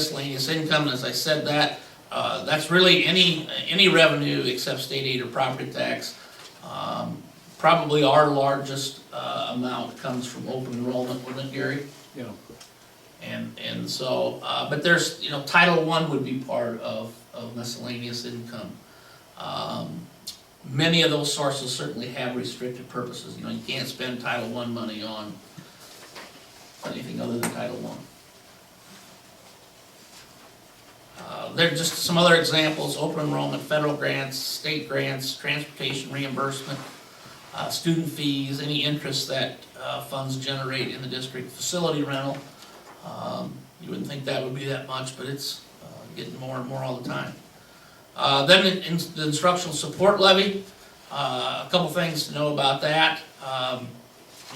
miscellaneous income, as I said, that's really any revenue except state aid or property tax. Probably our largest amount comes from open enrollment, wouldn't it, Gary? Yeah. And so, but there's, Title I would be part of miscellaneous income. Many of those sources certainly have restricted purposes. You can't spend Title I money on anything other than Title I. There are just some other examples: open enrollment, federal grants, state grants, transportation reimbursement, student fees, any interest that funds generate in the district, facility rental. You wouldn't think that would be that much, but it's getting more and more all the time. Then in the instructional support levy, a couple things to know about that.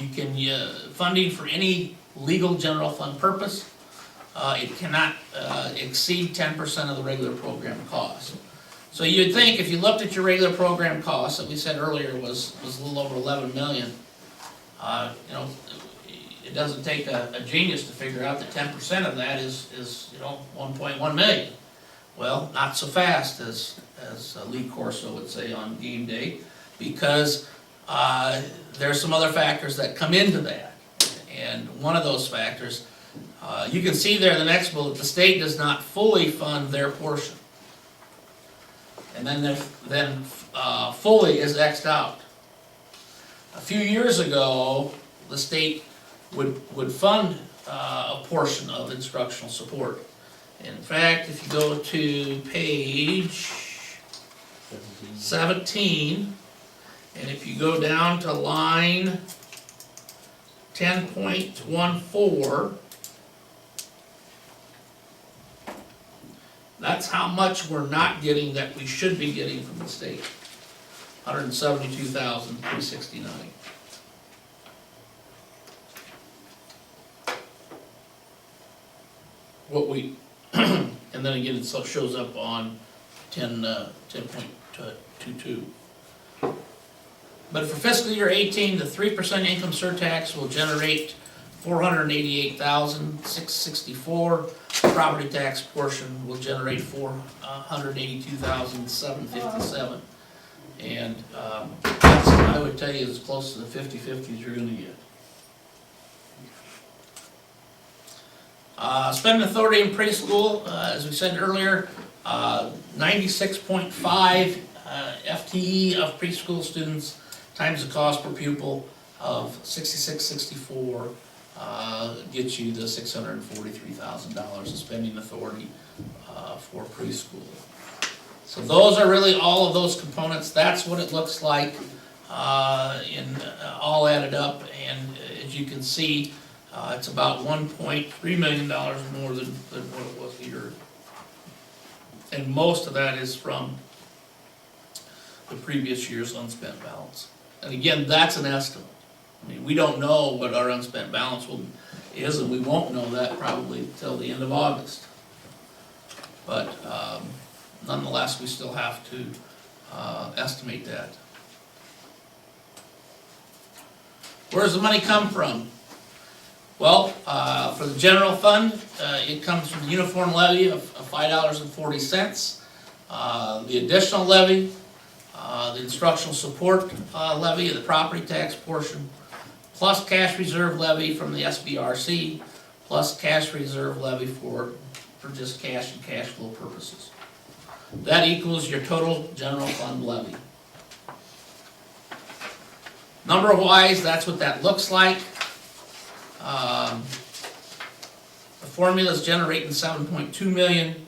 You can funding for any legal general fund purpose. It cannot exceed 10% of the regular program cost. So you'd think if you looked at your regular program cost that we said earlier was a little over 11 million. It doesn't take a genius to figure out that 10% of that is 1.1 million. Well, not so fast as Lee Corso would say on game day, because there's some other factors that come into that. And one of those factors, you can see there in the next bullet, the state does not fully fund their portion. And then fully is X'd out. A few years ago, the state would fund a portion of instructional support. In fact, if you go to page 17, and if you go down to line 10.14, that's how much we're not getting that we should be getting from the state. $172,369. What we, and then again, it shows up on 10.22. But for fiscal year 18, the 3% income surtax will generate $488,664. The property tax portion will generate $482,757. And that's, I would tell you, as close to the 50-50s you're going to get. Spending authority in preschool, as we said earlier, 96.5 FTE of preschool students times the cost per pupil of $66.64 gets you the $643,000 of spending authority for preschool. So those are really all of those components. That's what it looks like all added up, and as you can see, it's about $1.3 million more than what it was a year. And most of that is from the previous year's unspent balance. And again, that's an estimate. I mean, we don't know what our unspent balance is, and we won't know that probably until the end of August. But nonetheless, we still have to estimate that. Where does the money come from? Well, for the general fund, it comes from the uniform levy of $5.40. The additional levy, the instructional support levy, the property tax portion, plus cash reserve levy from the SBRC, plus cash reserve levy for just cash and cash flow purposes. That equals your total general fund levy. Number-wise, that's what that looks like. The formula is generating $7.2 million,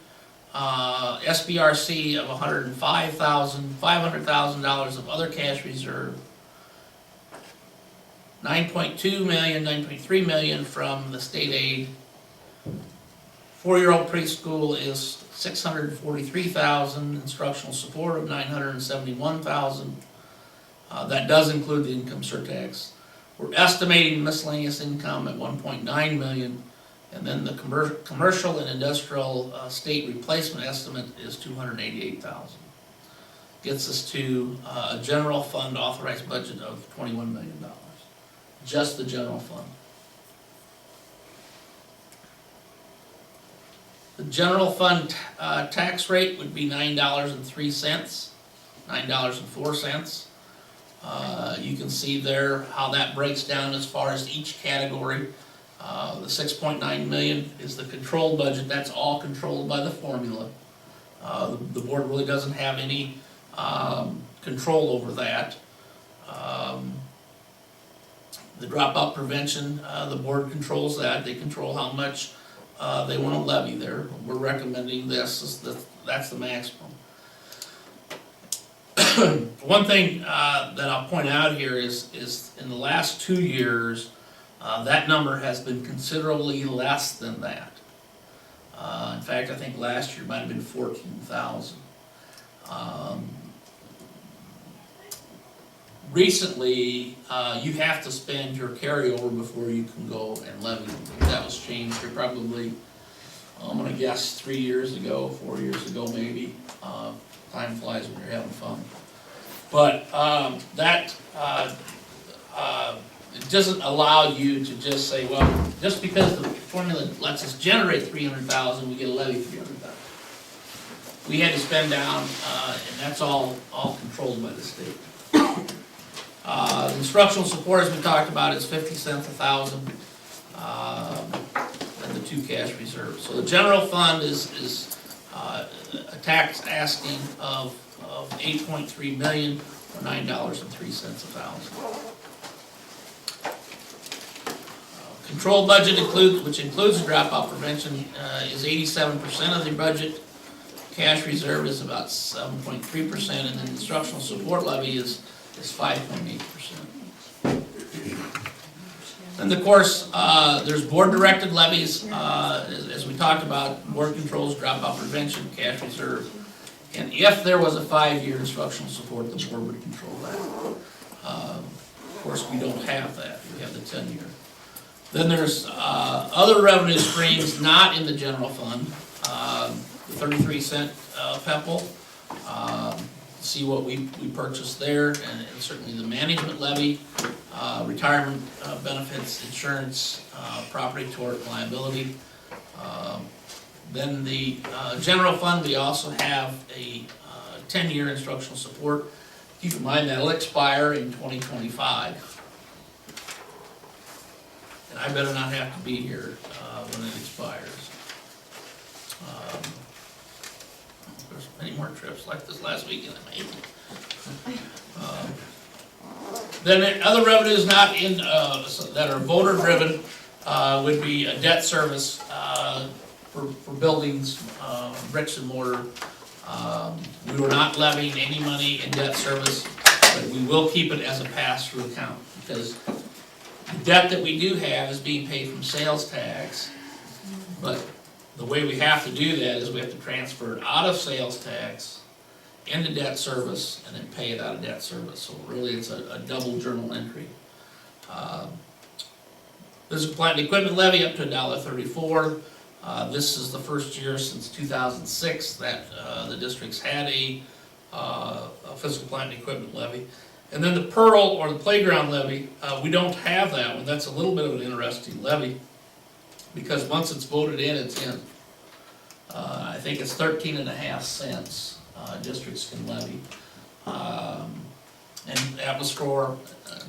SBRC of $105,000, $500,000 of other cash reserve, $9.2 million, $9.3 million from the state aid. 4-year-old preschool is $643,000, instructional support of $971,000. That does include the income surtax. We're estimating miscellaneous income at $1.9 million, and then the commercial and industrial state replacement estimate is $288,000. Gets us to a general fund authorized budget of $21 million. Just the general fund. The general fund tax rate would be $9.03, $9.04. You can see there how that breaks down as far as each category. The 6.9 million is the controlled budget. That's all controlled by the formula. The board really doesn't have any control over that. The dropout prevention, the board controls that. They control how much they want to levy there. We're recommending this, that's the maximum. One thing that I'll point out here is in the last 2 years, that number has been considerably less than that. In fact, I think last year might have been 14,000. Recently, you have to spend your carryover before you can go and levy. That was changed here probably, I'm gonna guess 3 years ago, 4 years ago maybe. Time flies when you're having fun. But it doesn't allow you to just say, well, just because the formula lets us generate 300,000, we get a levy 300,000. We had to spend down, and that's all controlled by the state. Instructional support, as we talked about, is 50 cents a thousand, and the 2 cash reserves. So the general fund is a tax asking of 8.3 million, or $9.03 a thousand. Control budget which includes the dropout prevention, is 87% of the budget. Cash reserve is about 7.3%, and then instructional support levy is 5.8%. And of course, there's board-directed levies, as we talked about, board controls, dropout prevention, cash reserve. And if there was a 5-year instructional support, the board would control that. Of course, we don't have that. We have the 10-year. Then there's other revenue streams not in the general fund. The 33-cent PEPL. See what we purchased there, and certainly the management levy, retirement benefits, insurance, property tort liability. Then the general fund, we also have a 10-year instructional support. Keep in mind that'll expire in 2025. And I better not have to be here when it expires. There's many more trips like this last weekend I made. Then other revenues not in that are voter driven would be a debt service for buildings, bricks and mortar. We were not levying any money in debt service, but we will keep it as a pass-through account because the debt that we do have is being paid from sales tax, but the way we have to do that is we have to transfer it out of sales tax into debt service and then pay it out of debt service. So really it's a double journal entry. Physical plant and equipment levy up to $1.34. This is the first year since 2006 that the districts had a physical plant and equipment levy. And then the Pearl or the playground levy, we don't have that one. That's a little bit of an interesting levy because once it's voted in, it's in. I think it's 13.5 cents districts can levy. And that was for,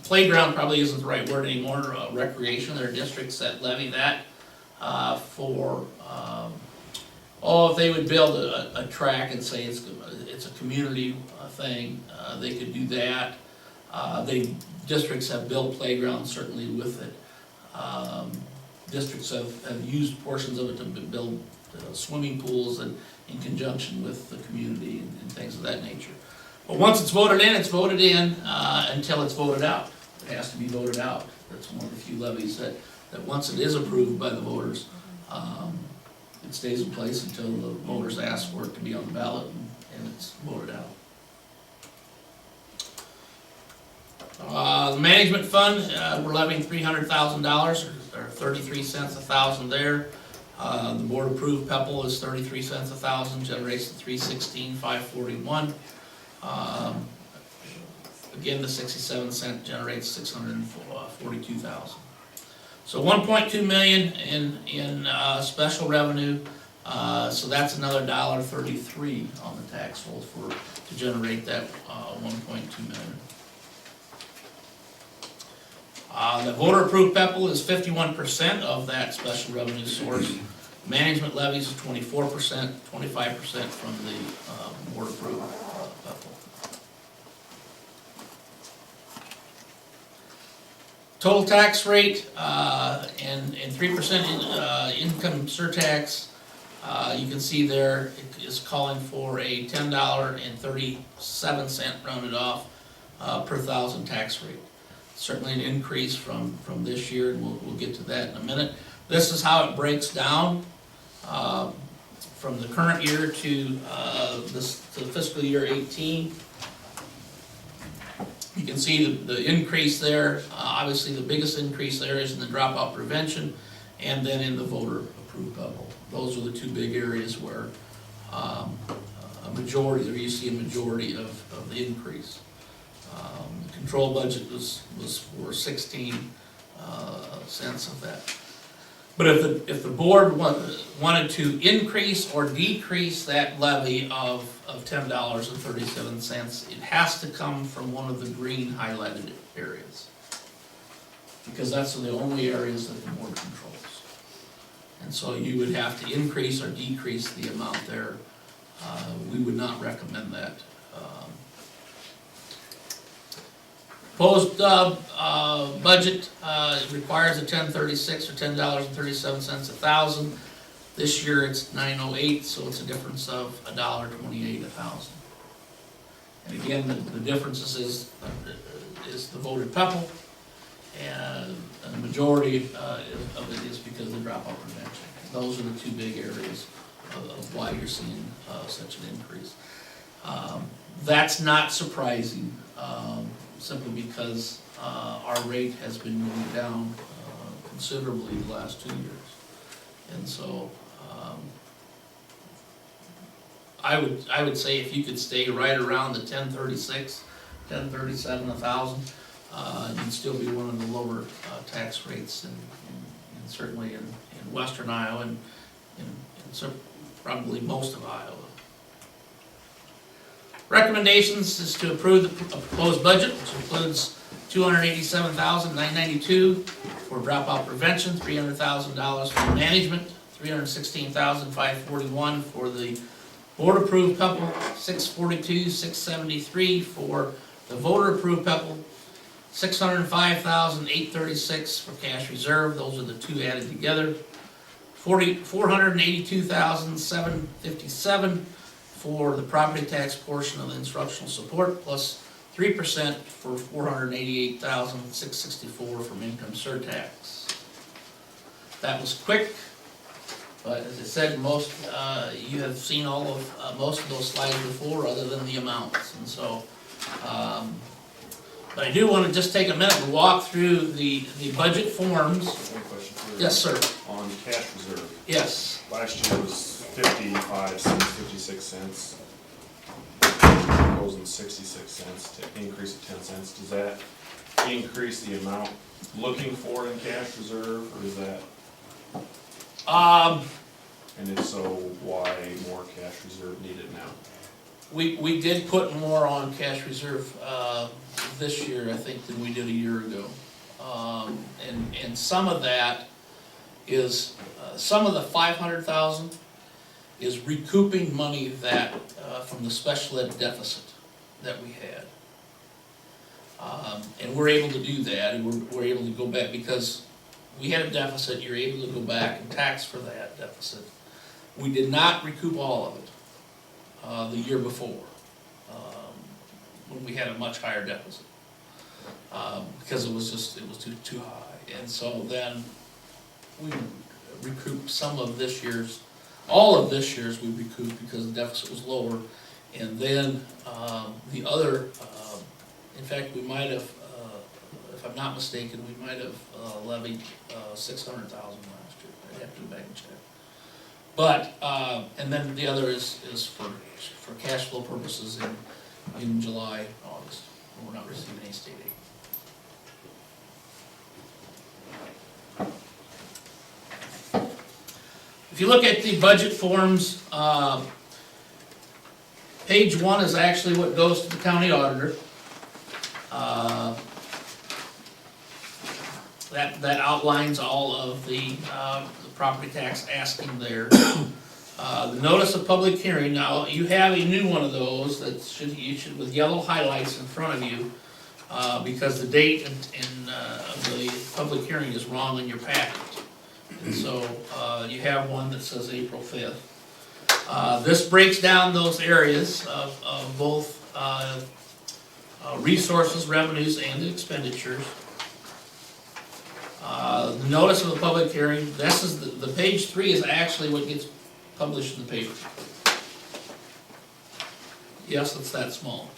playground probably isn't the right word anymore, recreation. There are districts that levy that for, if they would build a track and say it's a community thing, they could do that. Districts have built playgrounds certainly with it. Districts have used portions of it to build swimming pools and in conjunction with the community and things of that nature. But once it's voted in, until it's voted out. It has to be voted out. That's one of the few levies that once it is approved by the voters, it stays in place until the voters ask for it to be on the ballot and it's voted out. The management fund, we're levying $300,000 or 33 cents a thousand there. The board approved PEPL is 33 cents a thousand, generates the 316,541. Again, the 67 cent generates 642,000. So 1.2 million in special revenue. So that's another $1.33 on the tax roll to generate that 1.2 million. The voter-approved PEPAL is 51% of that special revenue source. Management levies is 24%, 25% from the board-approved PEPAL. Total tax rate and 3% income surtax. You can see there it is calling for a $10.37 rounded off per thousand tax rate. Certainly an increase from this year, and we'll get to that in a minute. This is how it breaks down from the current year to the fiscal year 18. You can see the increase there. Obviously, the biggest increase there is in the dropout prevention, and then in the voter-approved PEPAL. Those are the two big areas where a majority, or you see a majority of the increase. The control budget was for 16 cents of that. But if the board wanted to increase or decrease that levy of $10.37, it has to come from one of the green highlighted areas, because that's the only areas that the board controls. And so you would have to increase or decrease the amount there. We would not recommend that. Proposed budget requires a 1036 or $10.37 a thousand. This year it's 908, so it's a difference of $1.28 a thousand. And again, the differences is the voted PEPAL, and the majority of it is because of the dropout prevention. Those are the two big areas of why you're seeing such an increase. That's not surprising. Simply because our rate has been moving down considerably the last 2 years. And so I would say if you could stay right around the 1036, 1037 a thousand, you'd still be one of the lower tax rates, and certainly in western Iowa and probably most of Iowa. Recommendations is to approve the proposed budget, which includes $287,992 for dropout prevention, $300,000 for management, $316,541 for the board-approved PEPAL, $642,673 for the voter-approved PEPAL, $605,836 for cash reserve. Those are the two added together. $482,757 for the property tax portion of the instructional support, plus 3% for $488,664 from income surtax. That was quick, but as I said, most you have seen all of most of those slides before, other than the amounts, and so. But I do want to just take a minute to walk through the budget forms. One question for you. Yes, sir. On cash reserve. Yes. Last year was 55 cents, 56 cents. Proposing 66 cents to increase of 10 cents. Does that increase the amount looking for in cash reserve, or is that? And if so, why more cash reserve needed now? We did put more on cash reserve this year, I think, than we did a year ago. And some of that is, some of the 500,000 is recouping money that, from the special ed deficit that we had. And we're able to do that, and we're able to go back, because we had a deficit, you're able to go back and tax for that deficit. We did not recoup all of it the year before, when we had a much higher deficit, because it was too high. And so then we recouped some of this year's, all of this year's we recouped because the deficit was lower. And then the other, in fact, we might have, if I'm not mistaken, we might have levied $600,000 last year. I'd have to go back and check. But and then the other is for cash flow purposes in July, August, when we're not receiving any state aid. If you look at the budget forms, page 1 is actually what goes to the county auditor. That outlines all of the property tax asking there. The notice of public hearing, now you have a new one of those that you should with yellow highlights in front of you, because the date of the public hearing is wrong in your packet. And so you have one that says April 5th. This breaks down those areas of both resources, revenues, and expenditures. The notice of the public hearing, this is the page 3 is actually what gets published in the paper. Yes, it's that small.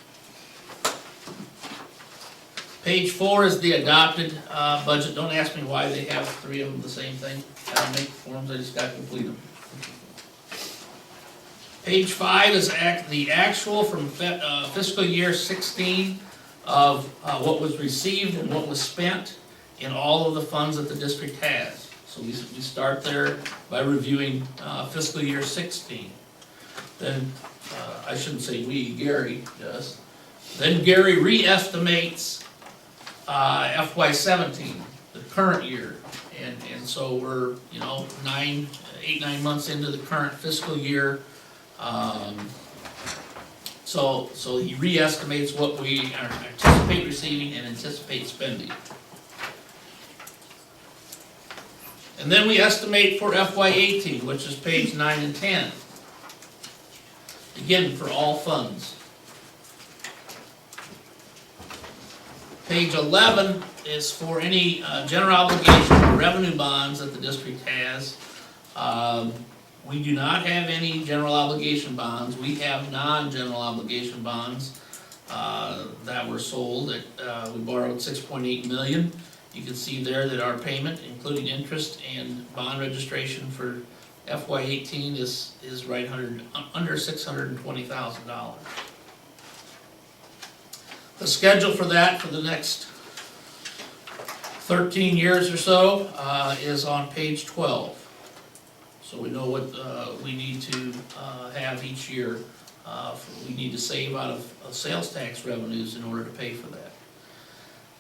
Page 4 is the adopted budget. Don't ask me why they have 3 of them the same thing. I don't make forms, I just gotta complete them. Page 5 is the actual from fiscal year 16 of what was received and what was spent in all of the funds that the district has. So we start there by reviewing fiscal year 16. Then, I shouldn't say we, Gary does. Then Gary re-estimates FY17, the current year. And so we're, 8-9 months into the current fiscal year. So he re-estimates what we anticipate receiving and anticipate spending. And then we estimate for FY18, which is page 9 and 10. Again, for all funds. Page 11 is for any general obligation or revenue bonds that the district has. We do not have any general obligation bonds. We have non-general obligation bonds that were sold. We borrowed $6.8 million. You can see there that our payment, including interest and bond registration for FY18 is right under $620,000. The schedule for that for the next 13 years or so is on page 12. So we know what we need to have each year. We need to save out of sales tax revenues in order to pay for that.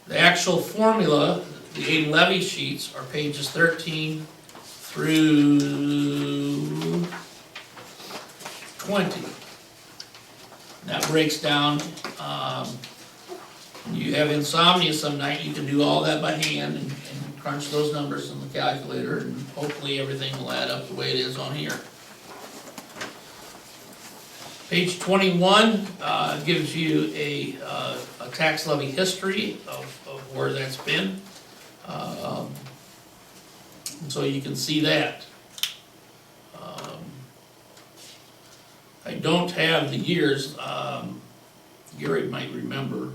The actual formula, the aid and levy sheets, are pages 13 through 20. That breaks down, you have insomnia some night, you can do all that by hand and crunch those numbers in the calculator, and hopefully everything will add up the way it is on here. Page 21 gives you a tax levy history of where that's been. And so you can see that. I don't have the years. Gary might remember.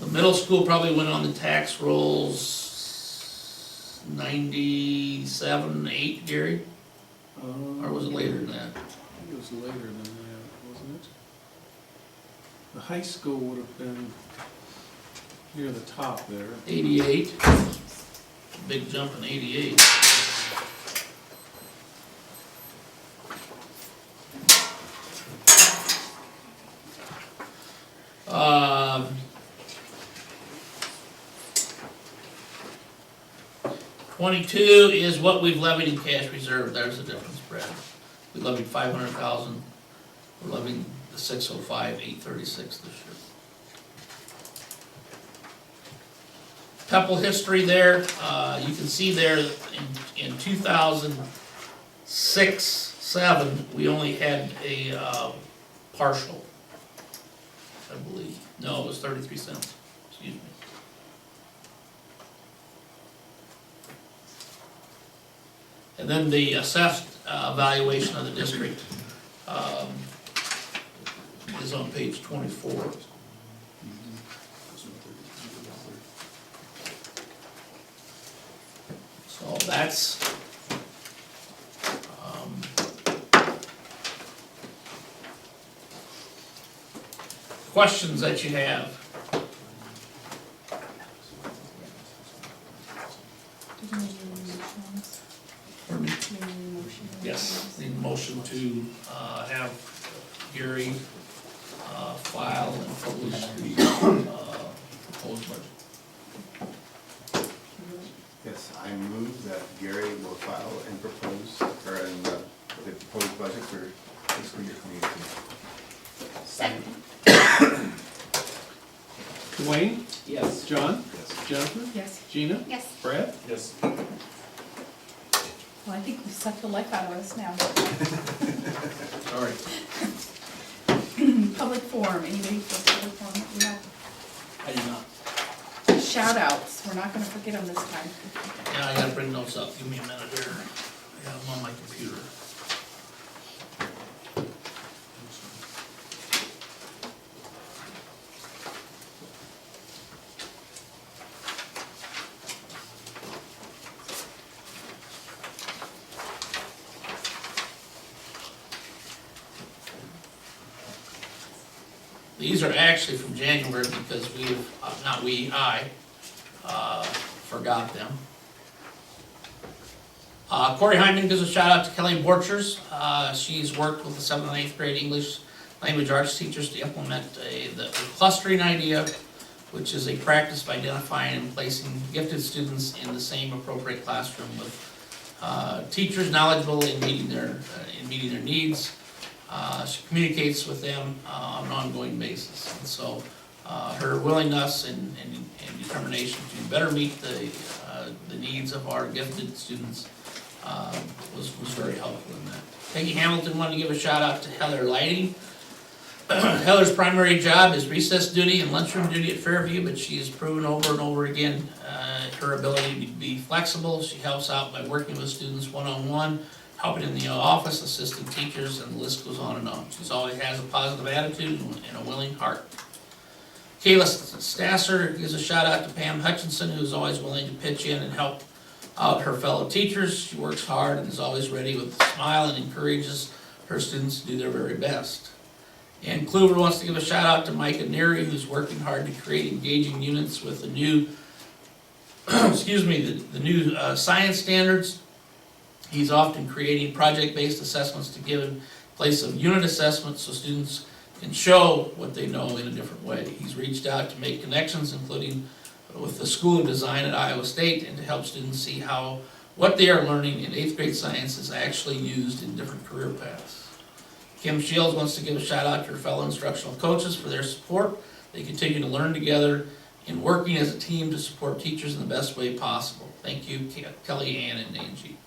The middle school probably went on the tax rolls 97, 8, Gary? Or was it later than that? I think it was later than that, wasn't it? The high school would have been near the top there. 88. Big jump in 88. Um, 22 is what we've levied in cash reserve. There's the difference, Brad. We levied 500,000. We're levying the 605, 836 this year. Couple history there. You can see there in 2006-7 we only had a partial, I believe. No, it was 33 cents. Excuse me. And then the assessed valuation of the district is on page 24. So that's questions that you have. need a motion to, have Gary, file and publish the, proposed budget. Yes, I move that Gary will file and propose, or in the proposed budget for fiscal year 2018. Second. Dwayne, Yes. John, Yes. Jennifer, Yes. Gina, Yes. Brad. Yes. Well, I think we sucked the life out of us now. Sorry. Public forum, anybody for public forum? We have I do not. shout outs, we're not gonna forget them this time. Yeah, I gotta bring those up, give me a minute here. I got them on my computer. These are actually from January because I forgot them. Corey Hyman gives a shout out to Kelly Borchers. She's worked with the 7th and 8th grade English language arts teachers to implement the clustering idea, which is a practice of identifying and placing gifted students in the same appropriate classroom with teachers knowledgeable in meeting their needs. She communicates with them on an ongoing basis, and so her willingness and determination to better meet the needs of our gifted students was very helpful in that. Peggy Hamilton wanted to give a shout out to Heather Lighting. Heather's primary job is recess duty and lunchroom duty at Fairview, but she has proven over and over again her ability to be flexible. She helps out by working with students one-on-one, helping in the office, assisting teachers, and the list goes on and on. She always has a positive attitude and a willing heart. Kayla Stasser gives a shout out to Pam Hutchinson, who's always willing to pitch in and help out her fellow teachers. She works hard and is always ready with a smile and encourages her students to do their very best. And Kluver wants to give a shout out to Micah Neary, who's working hard to create engaging units with the new, the new science standards. He's often creating project-based assessments to give in place of unit assessments so students can show what they know in a different way. He's reached out to make connections, including with the School of Design at Iowa State, and to help students see how what they are learning in 8th grade science is actually used in different career paths. Kim Shields wants to give a shout out to her fellow instructional coaches for their support. They continue to learn together in working as a team to support teachers in the best way possible. Thank you, Kelly, Ann, and Angie.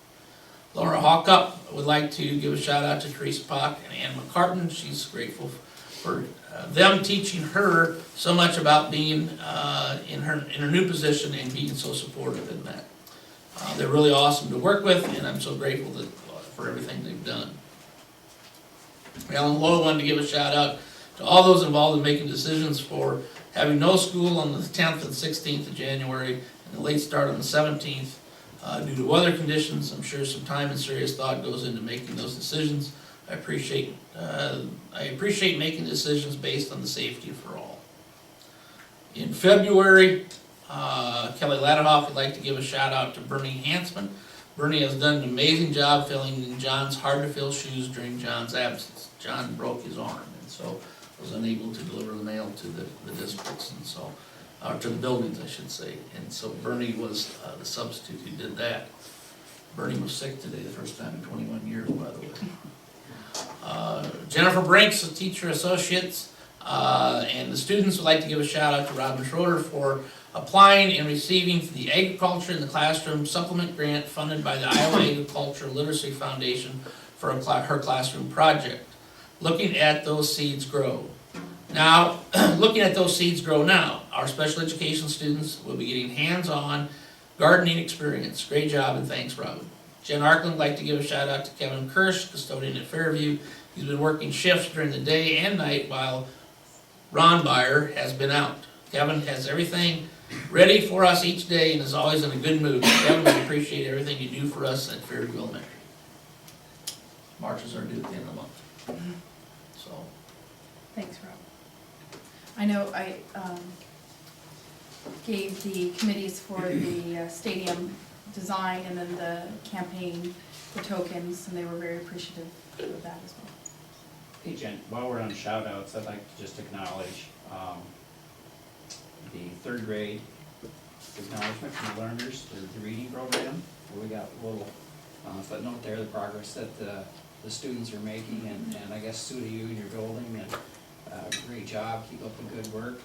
Laura Hawkup would like to give a shout out to Teresa Pock and Ann McCartan. She's grateful for them teaching her so much about being in her new position and being so supportive in that. They're really awesome to work with, and I'm so grateful for everything they've done. Alan Lowe wanted to give a shout out to all those involved in making decisions for having no school on the 10th and 16th of January and the late start on the 17th. Due to weather conditions, I'm sure some time and serious thought goes into making those decisions. I appreciate making decisions based on the safety for all. In February, Kelly Ladenhoff would like to give a shout out to Bernie Hansman. Bernie has done an amazing job filling in John's hard-to-fill shoes during John's absence. John broke his arm, and so was unable to deliver the mail to the districts, and so, or to the buildings, I should say. And so Bernie was the substitute who did that. Bernie was sick today, the first time in 21 years, by the way. Jennifer Brinks, a teacher associate, and the students would like to give a shout out to Robin Schroeder for applying and receiving the Agriculture in the Classroom Supplement Grant funded by the Iowa Agriculture Literacy Foundation for her classroom project. Looking at those seeds grow. Now, our special education students will be getting hands-on gardening experience. Great job, and thanks, Robin. Jen Arkland would like to give a shout out to Kevin Kirsch, custodian at Fairview. He's been working shifts during the day and night while Ron Byer has been out. Kevin has everything ready for us each day and is always in a good mood. Kevin, we appreciate everything you do for us at Fairview Elementary. Marches are due at the end of the month. So. Thanks, Rob. I know I gave the committees for the stadium design and then the campaign the tokens, and they were very appreciative of that as well. Hey Jen, while we're on shout outs, I'd like to just acknowledge the third grade acknowledgement from the learners, the reading program. We got a little footnote there, the progress that the students are making, and I guess Sue to you and your building, and great job, keep up the good work.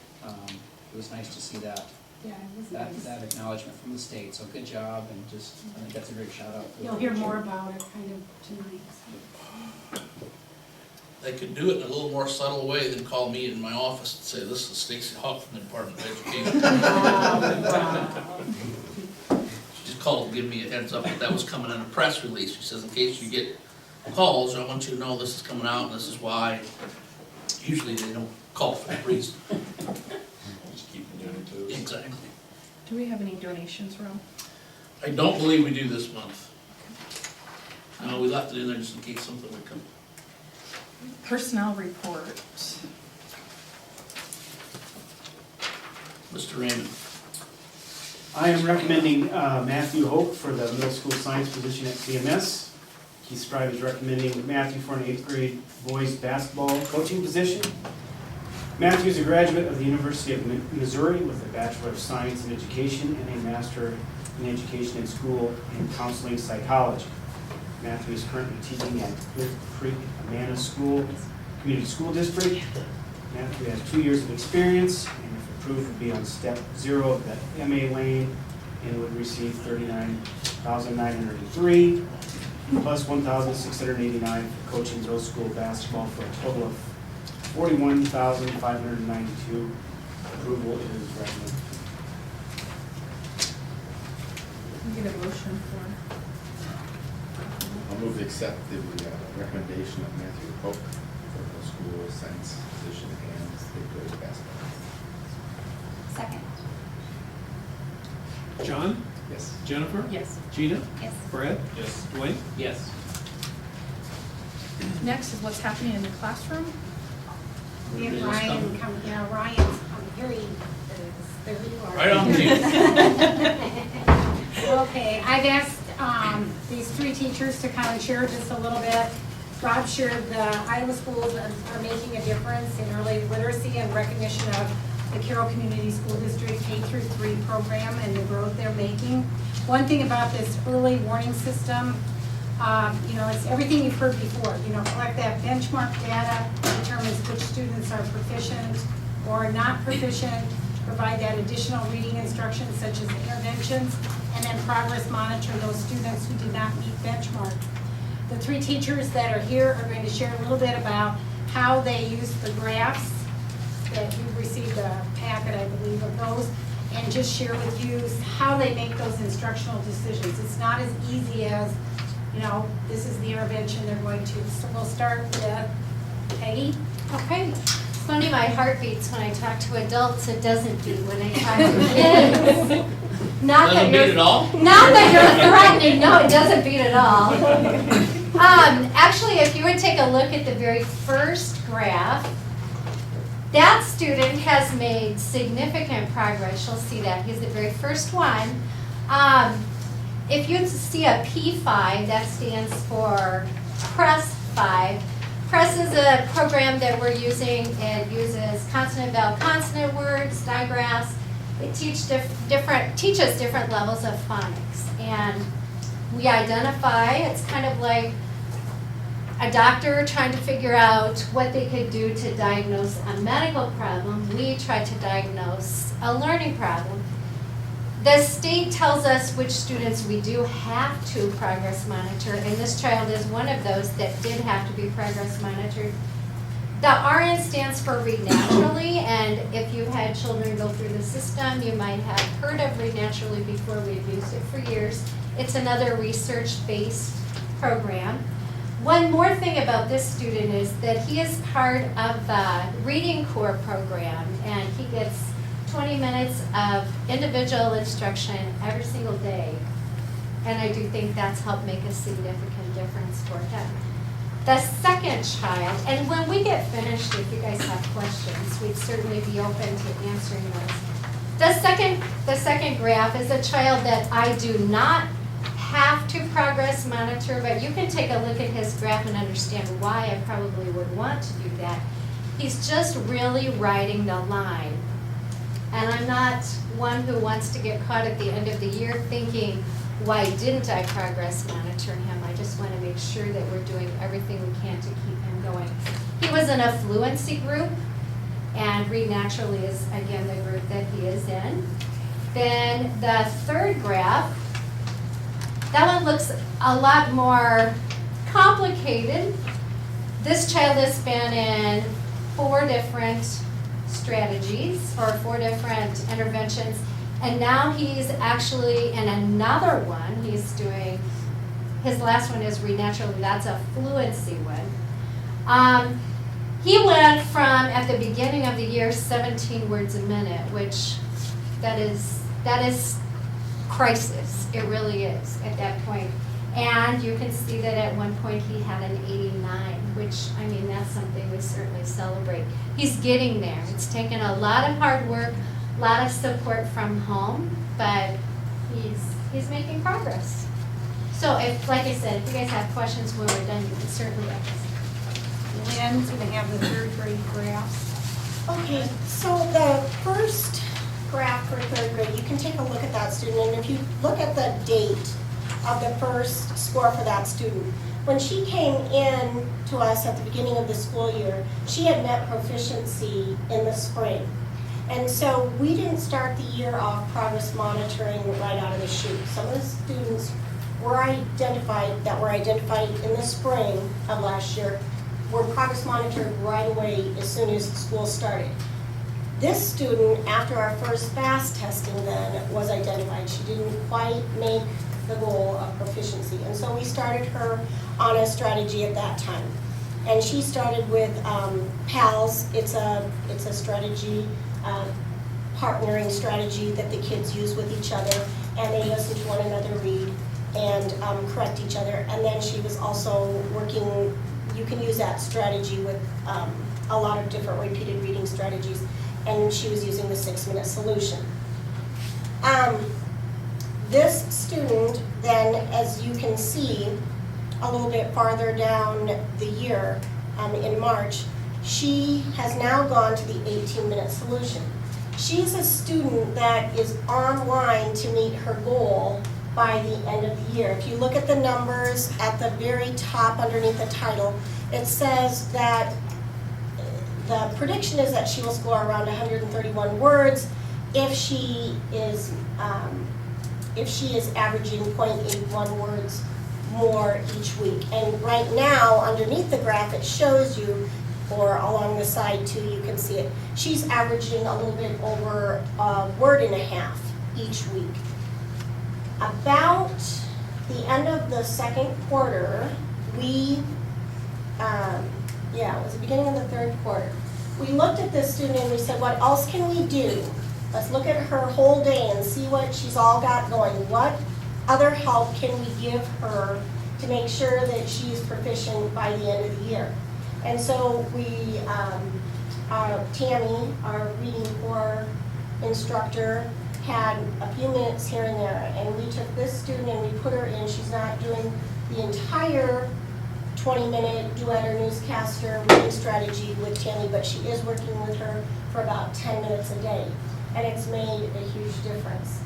It was nice to see that, Yeah, it was nice. that acknowledgement from the state, so good job, and just, I think that's a great shout out. You'll hear more about it kind of tonight. They could do it in a little more subtle way than call me in my office and say, this is Stacy Hawk from the Department of Education. She just called to give me a heads up that was coming in a press release. She says, in case you get calls, I want you to know this is coming out and this is why. Usually they don't call for that reason. Just keep it down to. Exactly. Do we have any donations, Rob? I don't believe we do this month. No, we left it in there just in case something would come. Personnel report. Mr. Raymond. I am recommending Matthew Hope for the middle school science position at CMS. Keith Strive is recommending Matthew for an 8th grade boys basketball coaching position. Matthew is a graduate of the University of Missouri with a Bachelor of Science in Education and a Master in Education in School and Counseling Psychology. Matthew is currently teaching at Good Creek Amana School, Community School District. Matthew has 2 years of experience, and if approved, would be on step 0 of the MA lane and would receive $39,903 plus $1,689 for coaching middle school basketball for a total of $41,592. Approval is recommended. Can we get a motion for? I'll move to accept the recommendation of Matthew Pope for middle school science position and state grade basketball. Second. John, Yes. Jennifer, Yes. Gina, Yes. Brad, Yes. Dwayne. Yes. Next is what's happening in the classroom. We have Everybody's Ryan coming. coming, yeah, Ryan's, here he is, there you are. Right on cue. Okay, I've asked these 3 teachers to come and share just a little bit. Rob shared the Iowa schools are making a difference in early literacy and recognition of the Carroll Community School District K-3 program and the growth they're making. One thing about this early warning system, it's everything you've heard before. Collect that benchmark data, determines which students are proficient or not proficient, provide that additional reading instruction such as interventions, and then progress monitor those students who did not meet benchmark. The 3 teachers that are here are going to share a little bit about how they use the graphs that you've received a packet, I believe, of those, and just share with you how they make those instructional decisions. It's not as easy as, this is the intervention they're going to. So we'll start with Peggy. Okay. It's funny, my heart beats when I talk to adults. It doesn't beat when I talk to kids. Not Doesn't that beat you're, it all? not that you're threatening. No, it doesn't beat it all. Actually, if you would take a look at the very first graph, that student has made significant progress. You'll see that. He's the very first one. If you see a P5, that stands for Press 5. Press is a program that we're using. It uses consonant, vowel, consonant words, digraphs. It teaches different levels of phonics. And we identify, it's kind of like a doctor trying to figure out what they could do to diagnose a medical problem. We try to diagnose a learning problem. The state tells us which students we do have to progress monitor, and this child is one of those that did have to be progress monitored. The RN stands for Read Naturally, and if you've had children go through the system, you might have heard of Read Naturally before. We've used it for years. It's another research-based program. One more thing about this student is that he is part of the Reading Corps program, and he gets 20 minutes of individual instruction every single day. And I do think that's helped make a significant difference for him. The second child, and when we get finished, if you guys have questions, we'd certainly be open to answering those. The second graph is a child that I do not have to progress monitor, but you can take a look at his graph and understand why I probably would want to do that. He's just really riding the line. And I'm not one who wants to get caught at the end of the year thinking, why didn't I progress monitor him? I just want to make sure that we're doing everything we can to keep him going. He was in a fluency group, and Read Naturally is, again, the group that he is in. Then the third graph, that one looks a lot more complicated. This child has been in 4 different strategies or 4 different interventions, and now he's actually in another one. He's doing, his last one is Read Naturally, that's a fluency one. He went from, at the beginning of the year, 17 words a minute, which that is crisis. It really is at that point. And you can see that at one point he had an 89, which, I mean, that's something we certainly celebrate. He's getting there. It's taken a lot of hard work, a lot of support from home, but he's making progress. So if, like I said, if you guys have questions when we're done, you can certainly ask. Lynn's gonna have the 3rd grade graphs. Okay, so the first graph for 3rd grade, you can take a look at that student, and if you look at the date of the first score for that student, when she came in to us at the beginning of the school year, she had met proficiency in the spring. And so we didn't start the year off progress monitoring right out of the chute. Some of the students were identified in the spring of last year were progress monitored right away as soon as school started. This student, after our first fast testing then, was identified. She didn't quite make the goal of proficiency. And so we started her on a strategy at that time. And she started with PALS. It's a strategy, partnering strategy that the kids use with each other. And they listen to one another read and correct each other. And then she was also working, you can use that strategy with a lot of different repeated reading strategies. And she was using the 6-minute solution. This student then, as you can see, a little bit farther down the year, in March, she has now gone to the 18-minute solution. She's a student that is online to meet her goal by the end of the year. If you look at the numbers at the very top underneath the title, it says that the prediction is that she will score around 131 words if she is averaging 0.81 words more each week. And right now, underneath the graph, it shows you, or along the side too, you can see it, she's averaging a little bit over a word and a half each week. About the end of the 2nd quarter, it was the beginning of the 3rd quarter, we looked at this student and we said, what else can we do? Let's look at her whole day and see what she's all got going. What other help can we give her to make sure that she's proficient by the end of the year? And so we, Tammy, our reading corps instructor, had a few minutes here and there, and we took this student and we put her in. She's not doing the entire 20-minute duet or newscaster reading strategy with Tammy, but she is working with her for about 10 minutes a day, and it's made a huge difference.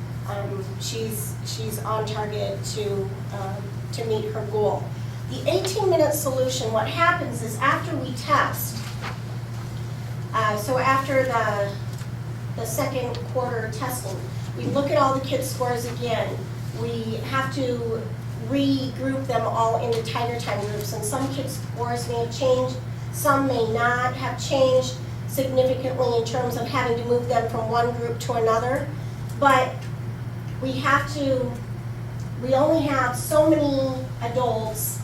She's on target to meet her goal. The 18-minute solution, what happens is after we test, so after the 2nd quarter testing, we look at all the kids' scores again. We have to regroup them all into tighter time groups, and some kids' scores may have changed, some may not have changed significantly in terms of having to move them from one group to another, but we only have so many adults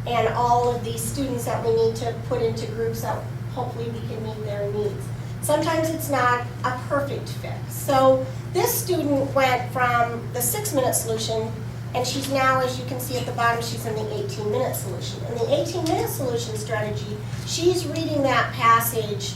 and all of these students that we need to put into groups that hopefully we can meet their needs. Sometimes it's not a perfect fit. So this student went from the 6-minute solution, and she's now, as you can see at the bottom, she's in the 18-minute solution. In the 18-minute solution strategy, she's reading that passage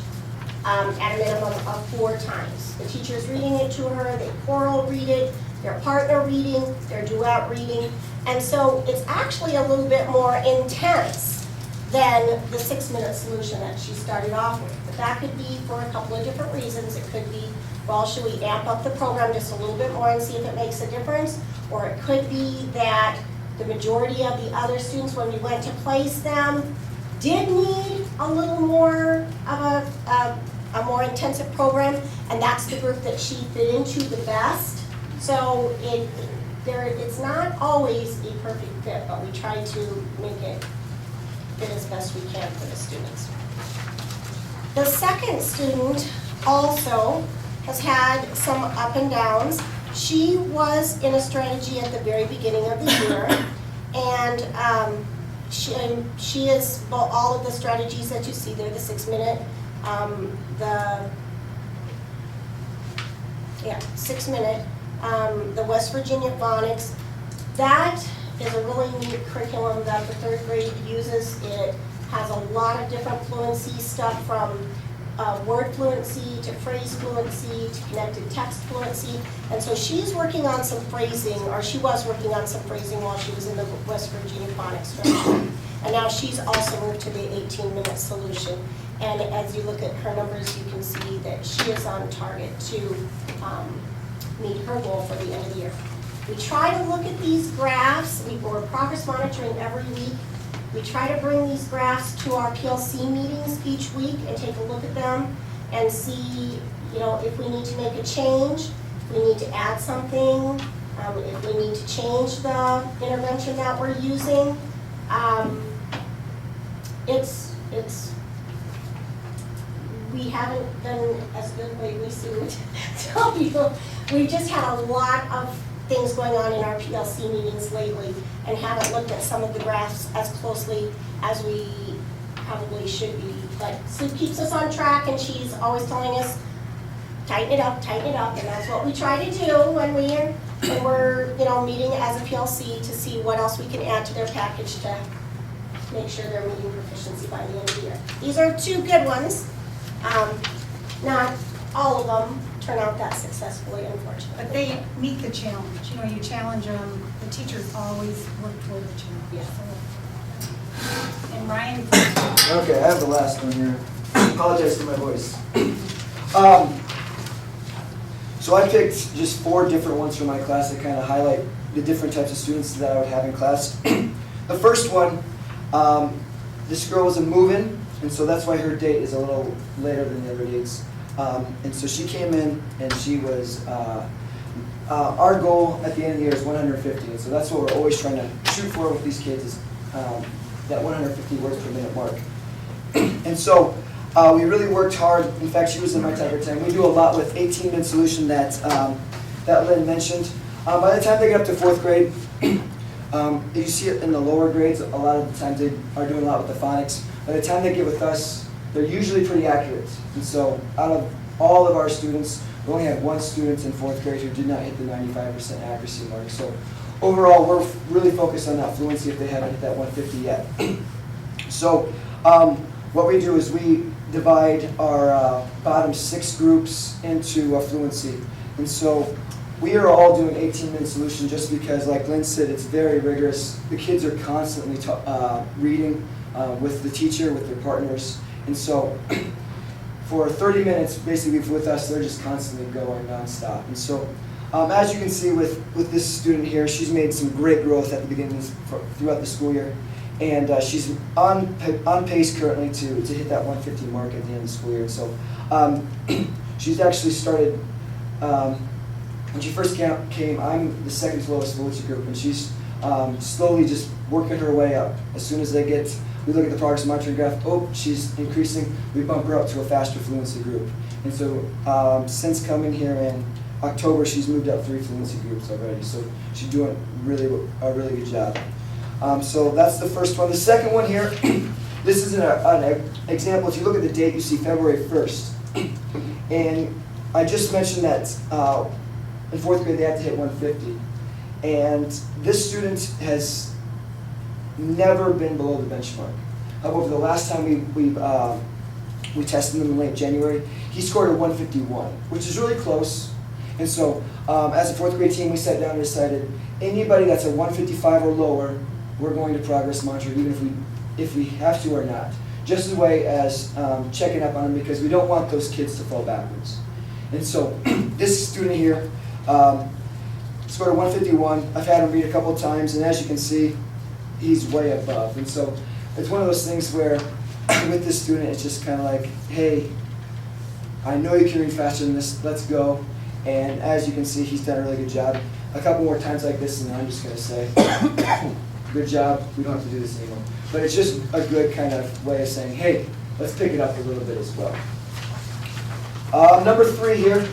at a minimum of 4 times. The teacher's reading it to her, they choral read it, their partner reading, their duet reading, And so it's actually a little bit more intense than the 6-minute solution that she started off with. But that could be for a couple of different reasons. It could be, well, should we amp up the program just a little bit more and see if it makes a difference? Or it could be that the majority of the other students, when we went to place them, did need a little more of a more intensive program, and that's the group that she fit into the best. So it's not always a perfect fit, but we try to make it fit as best we can for the students. The second student also has had some up and downs. She was in a strategy at the very beginning of the year, and she is, well, all of the strategies that you see there, the 6-minute, the 6-minute, the West Virginia Phonics. That is a really neat curriculum that the 3rd grade uses. It has a lot of different fluency stuff, from word fluency to phrase fluency to connected text fluency. And so she's working on some phrasing, or she was working on some phrasing while she was in the West Virginia Phonics strategy. And now she's also moved to the 18-minute solution. And as you look at her numbers, you can see that she is on target to meet her goal for the end of the year. We try to look at these graphs. We're progress monitoring every week. We try to bring these graphs to our PLC meetings each week and take a look at them and see, if we need to make a change, if we need to add something, if we need to change the intervention that we're using. We haven't been as good lately, Sue, to tell you. We've just had a lot of things going on in our PLC meetings lately and haven't looked at some of the graphs as closely as we probably should be. But Sue keeps us on track, and she's always telling us, tighten it up, and that's what we try to do when we're meeting as a PLC to see what else we can add to their package to make sure they're meeting proficiency by the end of the year. These are 2 good ones. Not all of them turn out that successfully, unfortunately. But they meet the challenge. You challenge them. The teachers always work toward the challenge. Yeah. So. And Ryan. Okay, I have the last one here. Apologize for my voice. So I picked just 4 different ones from my class that kind of highlight the different types of students that I would have in class. The first one, this girl was a move-in, and so that's why her date is a little later than the other dates. And so she came in, and she was, our goal at the end of the year is 150, and so that's what we're always trying to shoot for with these kids, is that 150 words per minute mark. And so we really worked hard. In fact, she was in my type 10. We do a lot with 18-minute solution that Lynn mentioned. By the time they get up to 4th grade, you see it in the lower grades. A lot of the times they are doing a lot with the phonics. By the time they get with us, they're usually pretty accurate. And so out of all of our students, we only had 1 student in 4th grade who did not hit the 95% accuracy mark. So overall, we're really focused on that fluency if they haven't hit that 150 yet. So what we do is we divide our bottom 6 groups into fluency. And so we are all doing 18-minute solution just because, like Lynn said, it's very rigorous. The kids are constantly reading with the teacher, with their partners. And so for 30 minutes, basically with us, they're just constantly going nonstop. And so as you can see with this student here, she's made some great growth at the beginning throughout the school year. And she's on pace currently to hit that 150 mark at the end of the school year. And so she's actually started, when she first came, I'm the 2nd lowest fluency group, and she's slowly just working her way up. As soon as we look at the progress monitoring graph, she's increasing, we bump her up to a faster fluency group. And so since coming here in October, she's moved up 3 fluency groups already. So she's doing a really good job. So that's the first one. The second one here, this is an example. If you look at the date, you see February 1st. And I just mentioned that in 4th grade they have to hit 150. And this student has never been below the benchmark. However, the last time we tested him in late January, he scored a 151, which is really close. And so as a 4th grade team, we sat down and decided anybody that's a 155 or lower, we're going to progress monitor even if we have to or not. Just as a way as checking up on them, because we don't want those kids to fall backwards. And so this student here scored a 151. I've had him read a couple of times, and as you can see, he's way above. And so it's one of those things where with this student, it's just kind of like, hey, I know you can read faster than this, let's go. And as you can see, he's done a really good job. A couple more times like this, and then I'm just going to say, good job, we don't have to do this anymore. But it's just a good kind of way of saying, hey, let's pick it up a little bit as well. Number 3 here.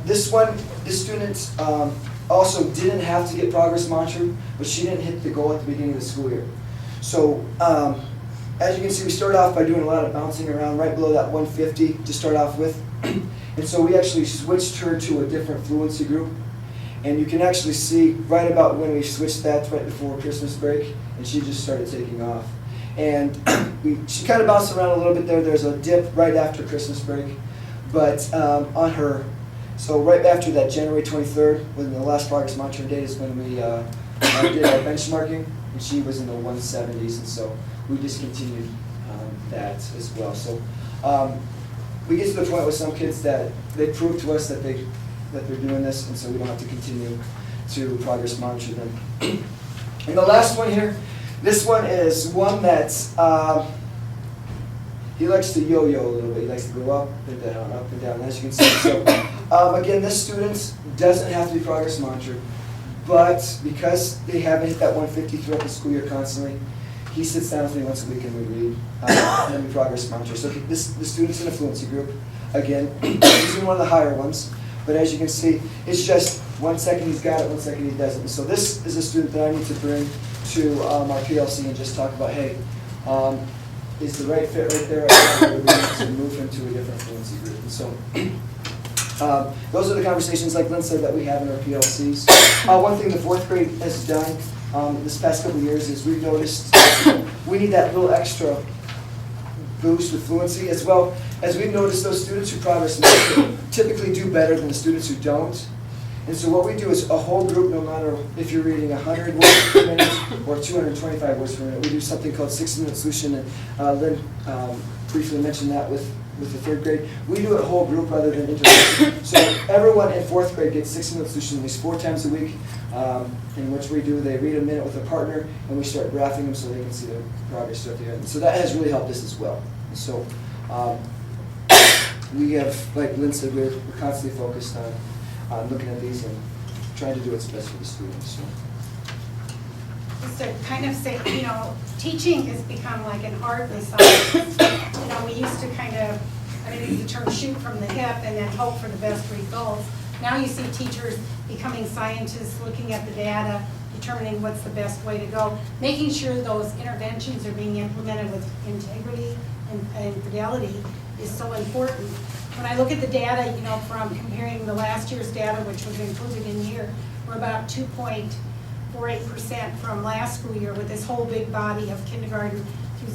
This student also didn't have to get progress monitored, but she didn't hit the goal at the beginning of the school year. So as you can see, we started off by doing a lot of bouncing around right below that 150 to start off with. And so we actually switched her to a different fluency group. And you can actually see right about when we switched that, right before Christmas break, and she just started taking off. And she kind of bounced around a little bit there. There's a dip right after Christmas break. But on her, so right after that January 23rd, when the last progress monitoring date is when we did our benchmarking, and she was in the 170s, and so we discontinued that as well. So we get to the point with some kids that they prove to us that they're doing this, and so we don't have to continue to progress monitor them. And the last one here, this one is one that he likes to yo-yo a little bit. He likes to go up and down, as you can see. So again, this student doesn't have to be progress monitored, but because they haven't hit that 150 throughout the school year constantly, he sits down with me once a week and we read, and then we progress monitor. So the student's in a fluency group. Again, he's in one of the higher ones, but as you can see, it's just 1 second he's got it, 1 second he doesn't. So this is a student that I need to bring to our PLC and just talk about, hey, is the right fit right there? We need to move him to a different fluency group. And so those are the conversations, like Lynn said, that we have in our PLCs. One thing the 4th grade has done this past couple of years is we've noticed we need that little extra boost with fluency, as well as we've noticed those students who progress typically do better than the students who don't. And so what we do is a whole group, no matter if you're reading 100 words per minute or 225 words per minute, we do something called 60-minute solution, and Lynn briefly mentioned that with the 3rd grade. We do it whole group rather than intervention. So everyone in 4th grade gets 60-minute solution at least 4 times a week, in which we do, they read a minute with a partner, and we start graphing them so they can see the progress throughout the year. And so that has really helped us as well. And so we have, like Lynn said, we're constantly focused on looking at these and trying to do what's best for the students. So. Just to kind of say, teaching has become like an art and science. We used to kind of, use the term shoot from the hip and then hope for the best results. Now you see teachers becoming scientists, looking at the data, determining what's the best way to go, making sure those interventions are being implemented with integrity and fidelity is so important. When I look at the data, from comparing the last year's data, which was included in here, we're about 2.48% from last school year with this whole big body of kindergarten through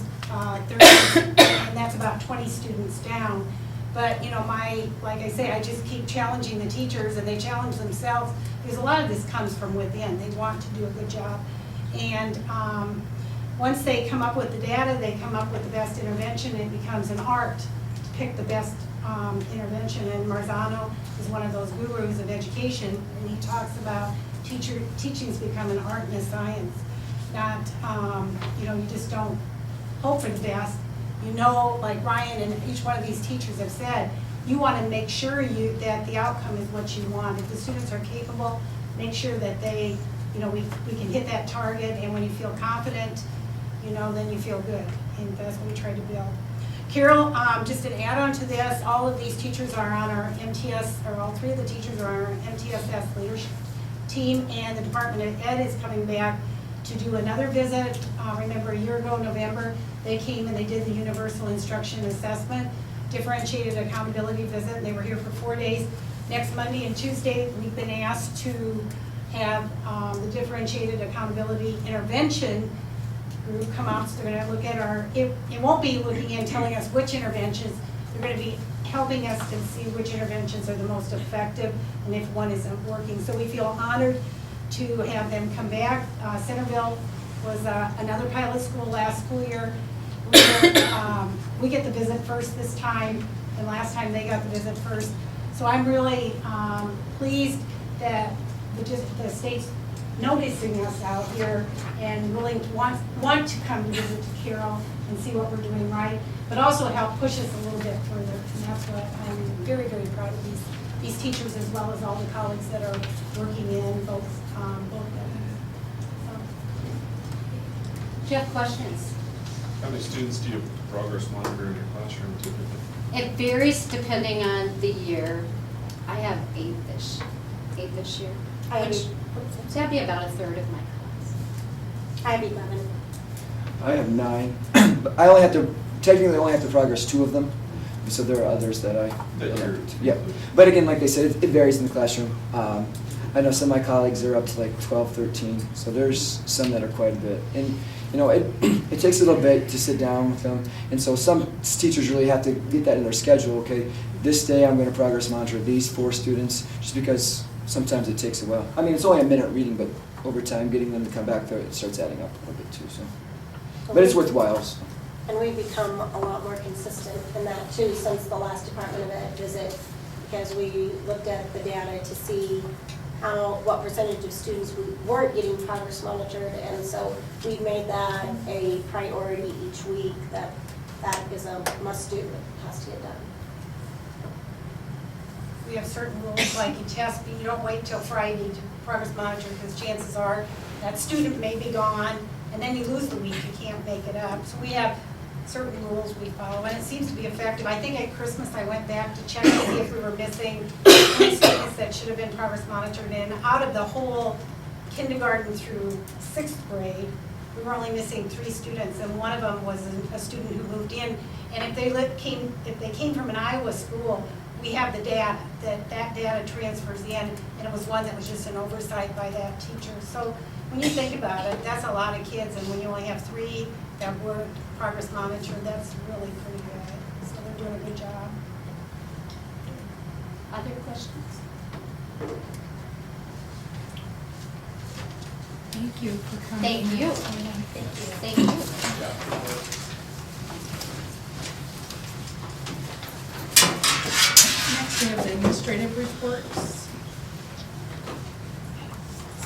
3rd, and that's about 20 students down. But, like I say, I just keep challenging the teachers, and they challenge themselves, because a lot of this comes from within. They want to do a good job. And once they come up with the data, they come up with the best intervention, and it becomes an art to pick the best intervention. And Marzano is one of those gurus of education, and he talks about teaching's become an art and a science. Not, you just don't hope for the best. Like Ryan and each one of these teachers have said, you want to make sure that the outcome is what you want. If the students are capable, make sure that they, we can hit that target, and when you feel confident, then you feel good. And that's what we try to build. Carol, just an add-on to this, all of these teachers are on our MTS, or all 3 of the teachers are on our MTSS leadership team, and the Department of Ed is coming back to do another visit. Remember a year ago, November, they came and they did the universal instruction assessment, differentiated accountability visit, and they were here for 4 days. Next Monday and Tuesday, we've been asked to have the differentiated accountability intervention group come out. So they're going to look at it won't be looking in telling us which interventions, They're gonna be helping us to see which interventions are the most effective and if one isn't working. So we feel honored to have them come back. Centerville was another pilot school last school year. We get the visit first this time, and last time they got the visit first. So I'm really pleased that the state's noticing us out here and willing to want to come to visit Carroll and see what we're doing right, but also help push us a little bit further. And that's what I'm very, very proud of these teachers as well as all the colleagues that are working in both buildings. So. Do you have questions? How many students do you progress monitor in your classroom typically? It varies depending on the year. I have 8 this year. Which, that'd be about a third of my class. I have 11. I have 9, but I only have to, technically only have to progress 2 of them, so there are others that I. That you're. Yeah, but again, like they said, it varies in the classroom. I know some of my colleagues are up to like 12, 13, so there's some that are quite a bit. And, you know, it takes a little bit to sit down with them, and so some teachers really have to get that in their schedule, okay, this day I'm gonna progress monitor these 4 students, just because sometimes it takes a while. I mean, it's only a minute reading, but over time, getting them to come back, it starts adding up a little bit too, so. But it's worthwhile, so. And we've become a lot more consistent in that too since the last Department of Ed visit, because we looked at the data to see what percentage of students we weren't getting progress monitored, and so we've made that a priority each week, that is a must-do, it has to get done. We have certain rules, like you test, but you don't wait till Friday to progress monitor, because chances are that student may be gone, and then you lose the week, you can't make it up. So we have certain rules we follow, and it seems to be effective. I think at Christmas I went back to check to see if we were missing any students that should have been progress monitored, and out of the whole kindergarten through 6th grade, we were only missing 3 students, and one of them was a student who moved in. And if they came from an Iowa school, we have the data, that data transfers in, and it was one that was just an oversight by that teacher. So when you think about it, that's a lot of kids, and when you only have 3 that were progress monitored, that's really pretty good. So they're doing a good job. Other questions? Thank you for coming. Thank you. Thank you. Next, we have the administrative reports.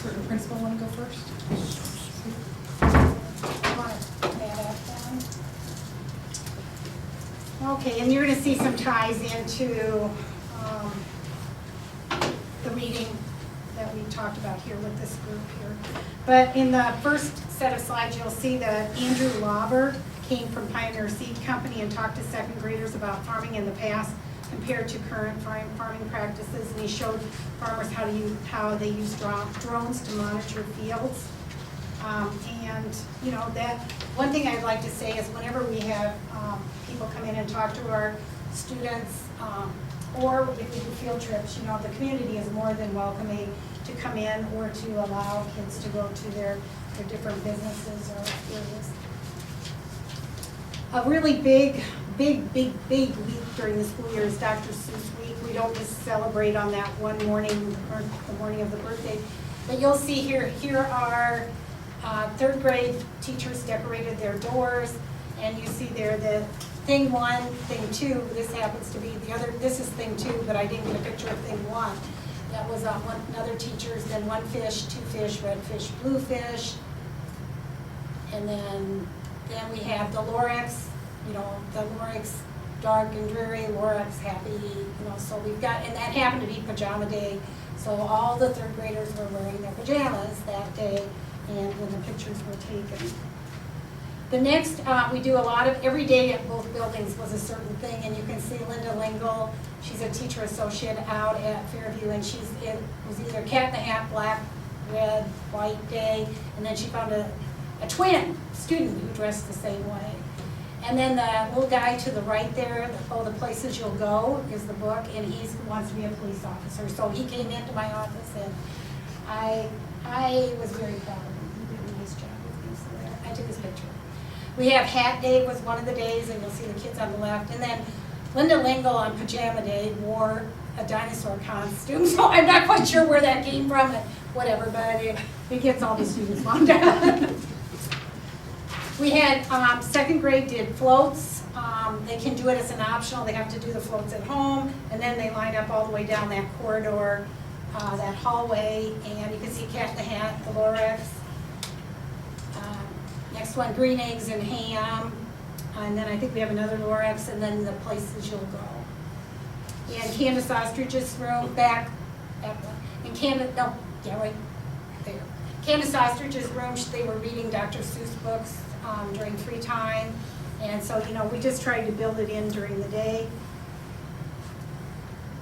Certain principal want to go first? Okay, and you're going to see some ties into the reading that we talked about here with this group here. But in the first set of slides, you'll see that Andrew Lauber came from Pioneer Seed Company and talked to 2nd graders about farming in the past compared to current farming practices, and he showed farmers how they use drones to monitor fields. And you know, that one thing I'd like to say is whenever we have people come in and talk to our students, or if we do field trips, you know, the community is more than welcoming to come in or to allow kids to go to their different businesses or areas. A really big week during the school year is Dr. Seuss Week. We don't just celebrate on that one morning or the morning of the birthday, but you'll see here are 3rd grade teachers decorated their doors, and you see there the thing 1, thing 2. This happens to be this is thing 2, but I didn't get a picture of thing 1. That was another teacher's, then 1 fish, 2 fish, red fish, blue fish. And then we have the Lorax, you know, the Lorax dark and dreary, Lorax happy, you know, so we've got, and that happened to be pajama day. So all the 3rd graders were wearing their pajamas that day, and when the pictures were taken. The next, we do a lot of, every day at both buildings was a certain thing, and you can see Linda Lingle, she's a teacher associate out at Fairview, and it was either Cat in the Hat, black, red, white day, and then she found a twin student who dressed the same way. And then the little guy to the right there, The Places You'll Go, is the book, and he wants to be a police officer. So he came into my office, and I was very proud of him. He did a nice job with me, so I took his picture. We have Hat Day was one of the days, and you'll see the kids on the left. And then Linda Lingle on Pajama Day wore a dinosaur costume, so I'm not quite sure where that came from, but whatever, but it gets all the students wound up. We had, second grade did floats. They can do it as an optional, they have to do the floats at home, and then they line up all the way down that corridor, that hallway, and you can see Cat in the Hat, the Lorex. Next one, green eggs and ham, and then I think we have another Lorex, and then the places you'll go. And Candace Ostrich's room, back, and right there. Candace Ostrich's room, they were reading Dr. Seuss books during free time, and so, you know, we just tried to build it in during the day.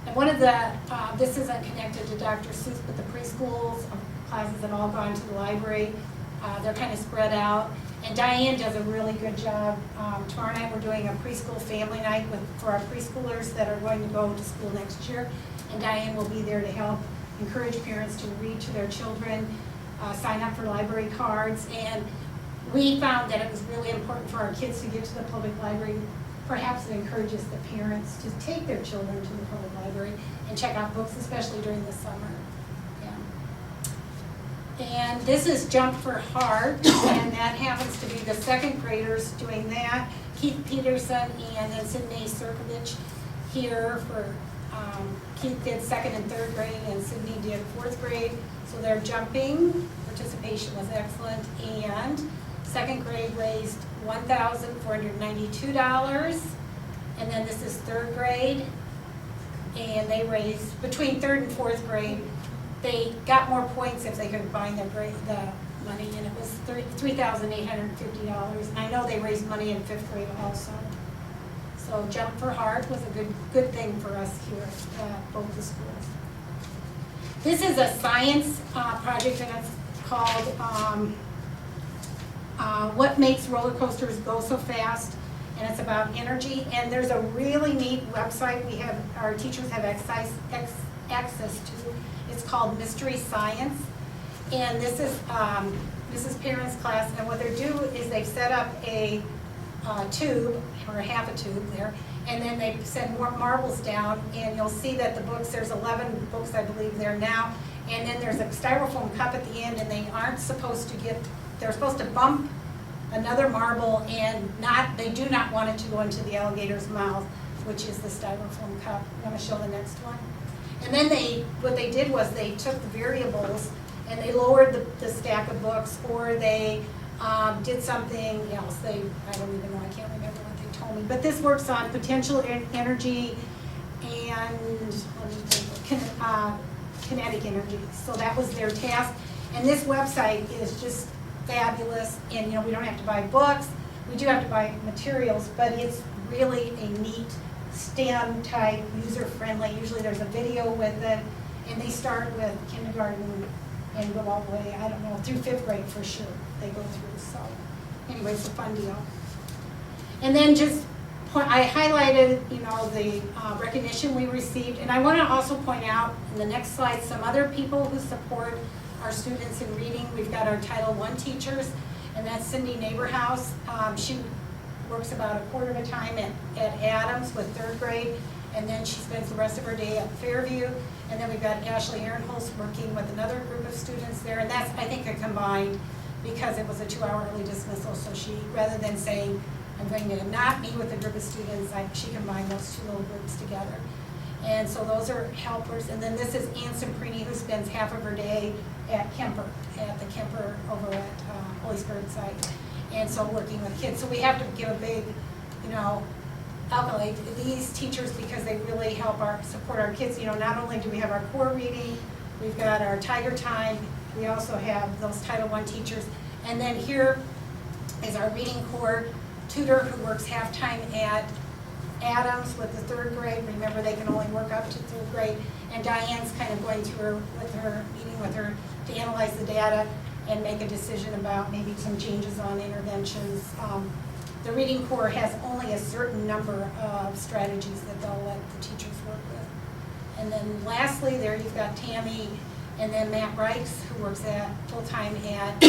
And one of the, this isn't connected to Dr. Seuss, but the preschools classes have all gone to the library. They're kind of spread out. And Diane does a really good job. Tomorrow night we're doing a preschool family night for our preschoolers that are going to go to school next year. And Diane will be there to help encourage parents to read to their children, sign up for library cards. And we found that it was really important for our kids to get to the public library. Perhaps it encourages the parents to take their children to the public library and check out books, especially during the summer. And this is Jump for Heart, and that happens to be the second graders doing that. Keith Peterson and then Sydney Serkovich here for, Keith did second and third grade and Sydney did fourth grade. So their jumping participation was excellent, and second grade raised $1,492. And then this is third grade, and they raised, between third and fourth grade, they got more points if they could combine the money, and it was $3,850. And I know they raised money in fifth grade also. So Jump for Heart was a good thing for us here at both the schools. This is a science project, and it's called What Makes Roller Coasters Go So Fast, and it's about energy. And there's a really neat website our teachers have access to. It's called Mystery Science, and this is parents' class, and what they do is they've set up a tube, or half a tube there, and then they send more marbles down, and you'll see that the books, there's 11 books I believe there now, and then there's a styrofoam cup at the end, and they're supposed to bump another marble, and they do not want it to go into the alligator's mouth, which is the styrofoam cup. I'm going to show the next one. And then what they did was they took the variables and they lowered the stack of books, or they did something else. I don't even know, I can't remember what they told me. But this works on potential energy and kinetic energy. So that was their task. And this website is just fabulous. And we don't have to buy books. We do have to buy materials, but it's really a neat STEM type, user-friendly. Usually there's a video with it, and they start with kindergarten and go all the way, I don't know, through fifth grade for sure they go through. So anyway, it's a fun deal. And then I highlighted, the recognition we received, and I want to also point out in the next slide some other people who support our students in reading. We've got our Title I teachers, and that's Cindy Neighborhouse. She works about a quarter of a time at Adams with third grade, and then she spends the rest of her day at Fairview. And then we've got Ashley Ehrenholz working with another group of students there, and that's, I think, a combined, because it was a 2-hour early dismissal, so she, rather than saying, I'm going to not meet with a group of students, she combined those two little groups together. And so those are helpers. And then this is Ann Semprini, who spends half of her day at the Kemper over at Holy Spirit site. And so working with kids. So we have to give a big, accolade to these teachers, because they really help support our kids. Not only do we have our core reading, we've got our Tiger Time, we also have those Title I teachers. And then here is our reading core tutor who works half-time at Adams with the third grade. Remember, they can only work up to third grade. And Diane's kind of going through meeting with her to analyze the data and make a decision about maybe some changes on interventions. The reading core has only a certain number of strategies that they'll let the teachers work with. And then lastly, there you've got Tammy, and then Matt Reichs, who works full-time at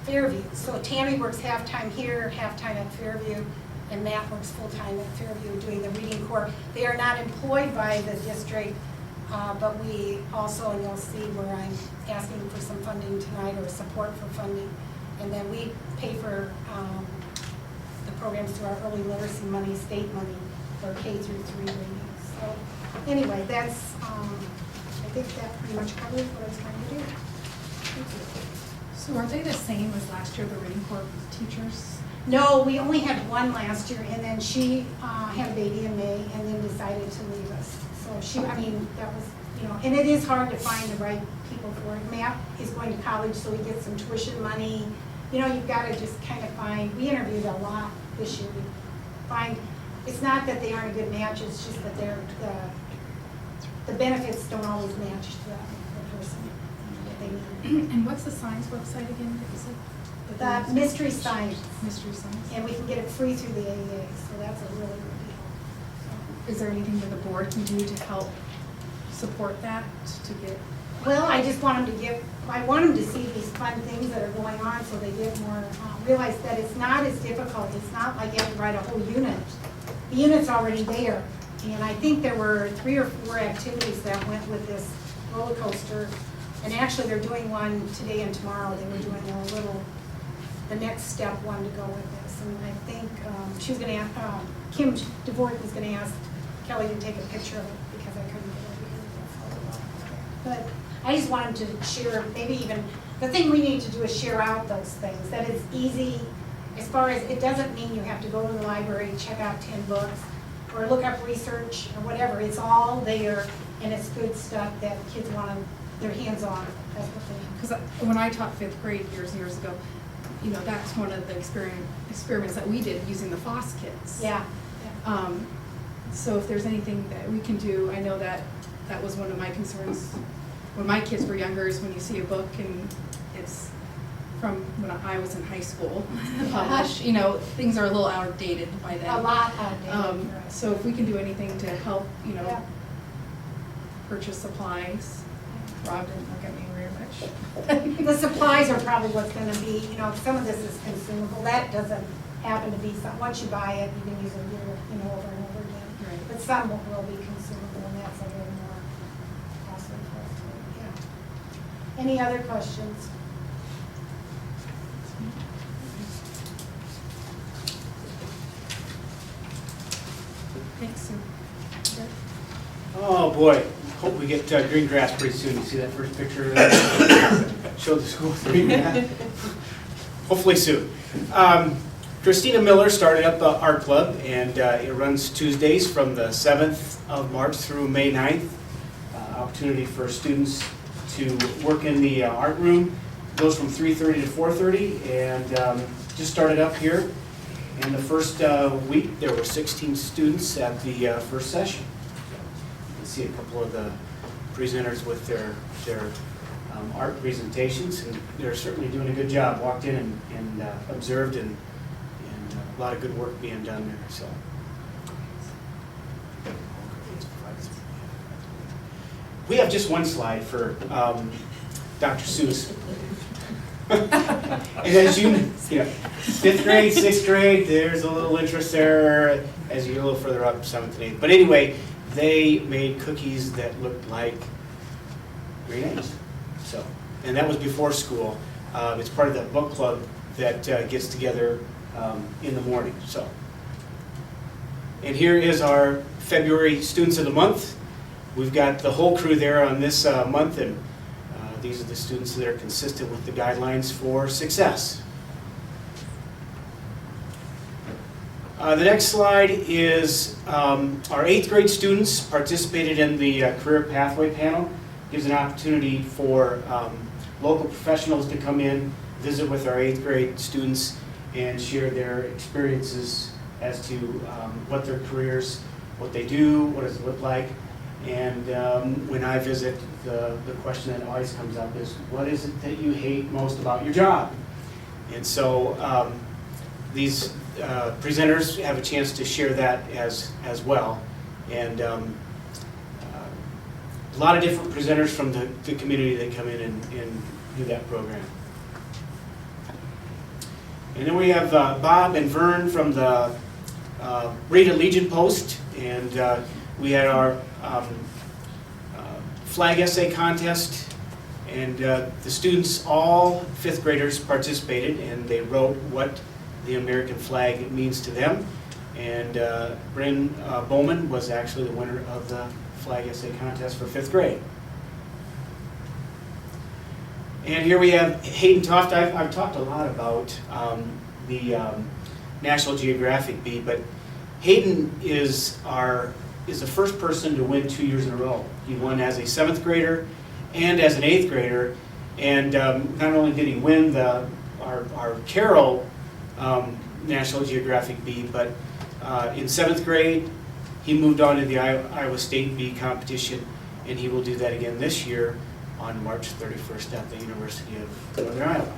Fairview. So Tammy works half-time here, half-time at Fairview, and Matt works full-time at Fairview doing the reading corps. They are not employed by the district, but we also, and you'll see where I'm asking for some funding tonight or support for funding. And then we pay for the programs through our early literacy money, state money, for K through 3 reading. So anyway, that's, I think that pretty much covers what I was trying to do. Thank you. So are they the same as last year, the reading corps teachers? No, we only had one last year, and then she had a baby in May and then decided to leave us. So she, I mean, that was, you know, and it is hard to find the right people for it. Matt is going to college, so he gets some tuition money. You know, you've got to just kind of find, we interviewed a lot this year. We find, it's not that they aren't a good match, it's just that they're, the benefits don't always match the person that they need. And what's the science website again that you said? The mystery science. Mystery science. And we can get it free through the AEA, so that's a really good deal. Is there anything that the board can do to help support that, to get? Well, I just want them to get, I want them to see these fun things that are going on so they get more, realize that it's not as difficult. It's not like you have to write a whole unit. The unit's already there. And I think there were 3 or 4 activities that went with this roller coaster. And actually, they're doing one today and tomorrow. They were doing a little, the next step one to go with this. And I think she was going to, Kim DeVort was going to ask Kelly to take a picture of it because I couldn't get over here. But I just wanted to share, maybe even, the thing we need to do is share out those things, that it's easy, as far as, it doesn't mean you have to go to the library, check out 10 books, or look up research, or whatever, it's all there, and it's good stuff that kids want to, their hands on, that's what they need. Because when I taught 5th grade years and years ago, you know, that's one of the experiments that we did using the FOSS kits. Yeah. So if there's anything that we can do, I know that that was one of my concerns when my kids were younger, is when you see a book and it's from when I was in high school published, you know, things are a little outdated by then. A lot outdated. So if we can do anything to help, you know, Yeah. purchase supplies. Rob didn't look at me very much. The supplies are probably what's gonna be, you know, some of this is consumable, that doesn't happen to be some, once you buy it, you can use it, you know, over and over again. Right. But some will be consumable, and that's a little more costly for us, yeah. Any other questions? Thanks, Sue. Good. Oh, boy, hope we get green grass pretty soon. You see that first picture? Show the school with green grass. Hopefully soon. Christina Miller started up the art club, and it runs Tuesdays from the 7th of March through May 9th. Opportunity for students to work in the art room. Goes from 3:30 to 4:30, and just started up here. And the first week, there were 16 students at the first session. You can see a couple of the presenters with their art presentations, and they're certainly doing a good job. Walked in and observed, and a lot of good work being done there. So. We have just one slide for Dr. Seuss. And as you know, 5th grade, 6th grade, there's a little interest there. As you get a little further up, 7th and 8th. But anyway, they made cookies that looked like green eggs. So, and that was before school. It's part of the book club that gets together in the morning. So, and here is our February Students of the Month. We've got the whole crew there on this month, and these are the students that are consistent with the guidelines for success. The next slide is our 8th grade students participated in the Career Pathway Panel. Gives an opportunity for local professionals to come in, visit with our 8th grade students, and share their experiences as to what their careers, what they do, what does it look like. And when I visit, the question that always comes up is, what is it that you hate most about your job? And so these presenters have a chance to share that as well. And a lot of different presenters from the community that come in and do that program. And then we have Bob and Vern from the read a Legion post, and we had our flag essay contest, and the students, all fifth graders participated, and they wrote what the American flag means to them. And Bryn Bowman was actually the winner of the flag essay contest for fifth grade. And here we have Hayden Toft. I've talked a lot about the National Geographic bee, but Hayden is the first person to win 2 years in a row. He won as a 7th grader and as an 8th grader, and not only did he win our Carroll National Geographic bee, but in 7th grade he moved on to the Iowa State bee competition, and he will do that again this year on March 31st at the University of Northern Iowa.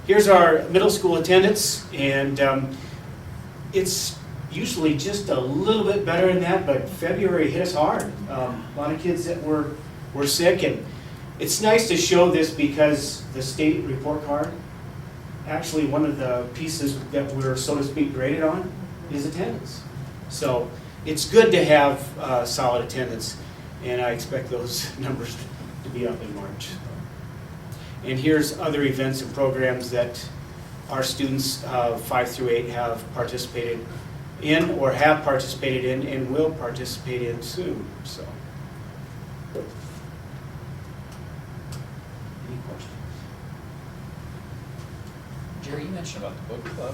Here's our middle school attendance, and it's usually just a little bit better than that, but February hit us hard. A lot of kids that were sick, and it's nice to show this because the state report card, actually one of the pieces that we're, so to speak, graded on is attendance. So it's good to have solid attendance, and I expect those numbers to be up in March. And here's other events and programs that our students 5 through 8 have participated in, or have participated in, and will participate in soon. So, any questions? Jerry, you mentioned about the book club.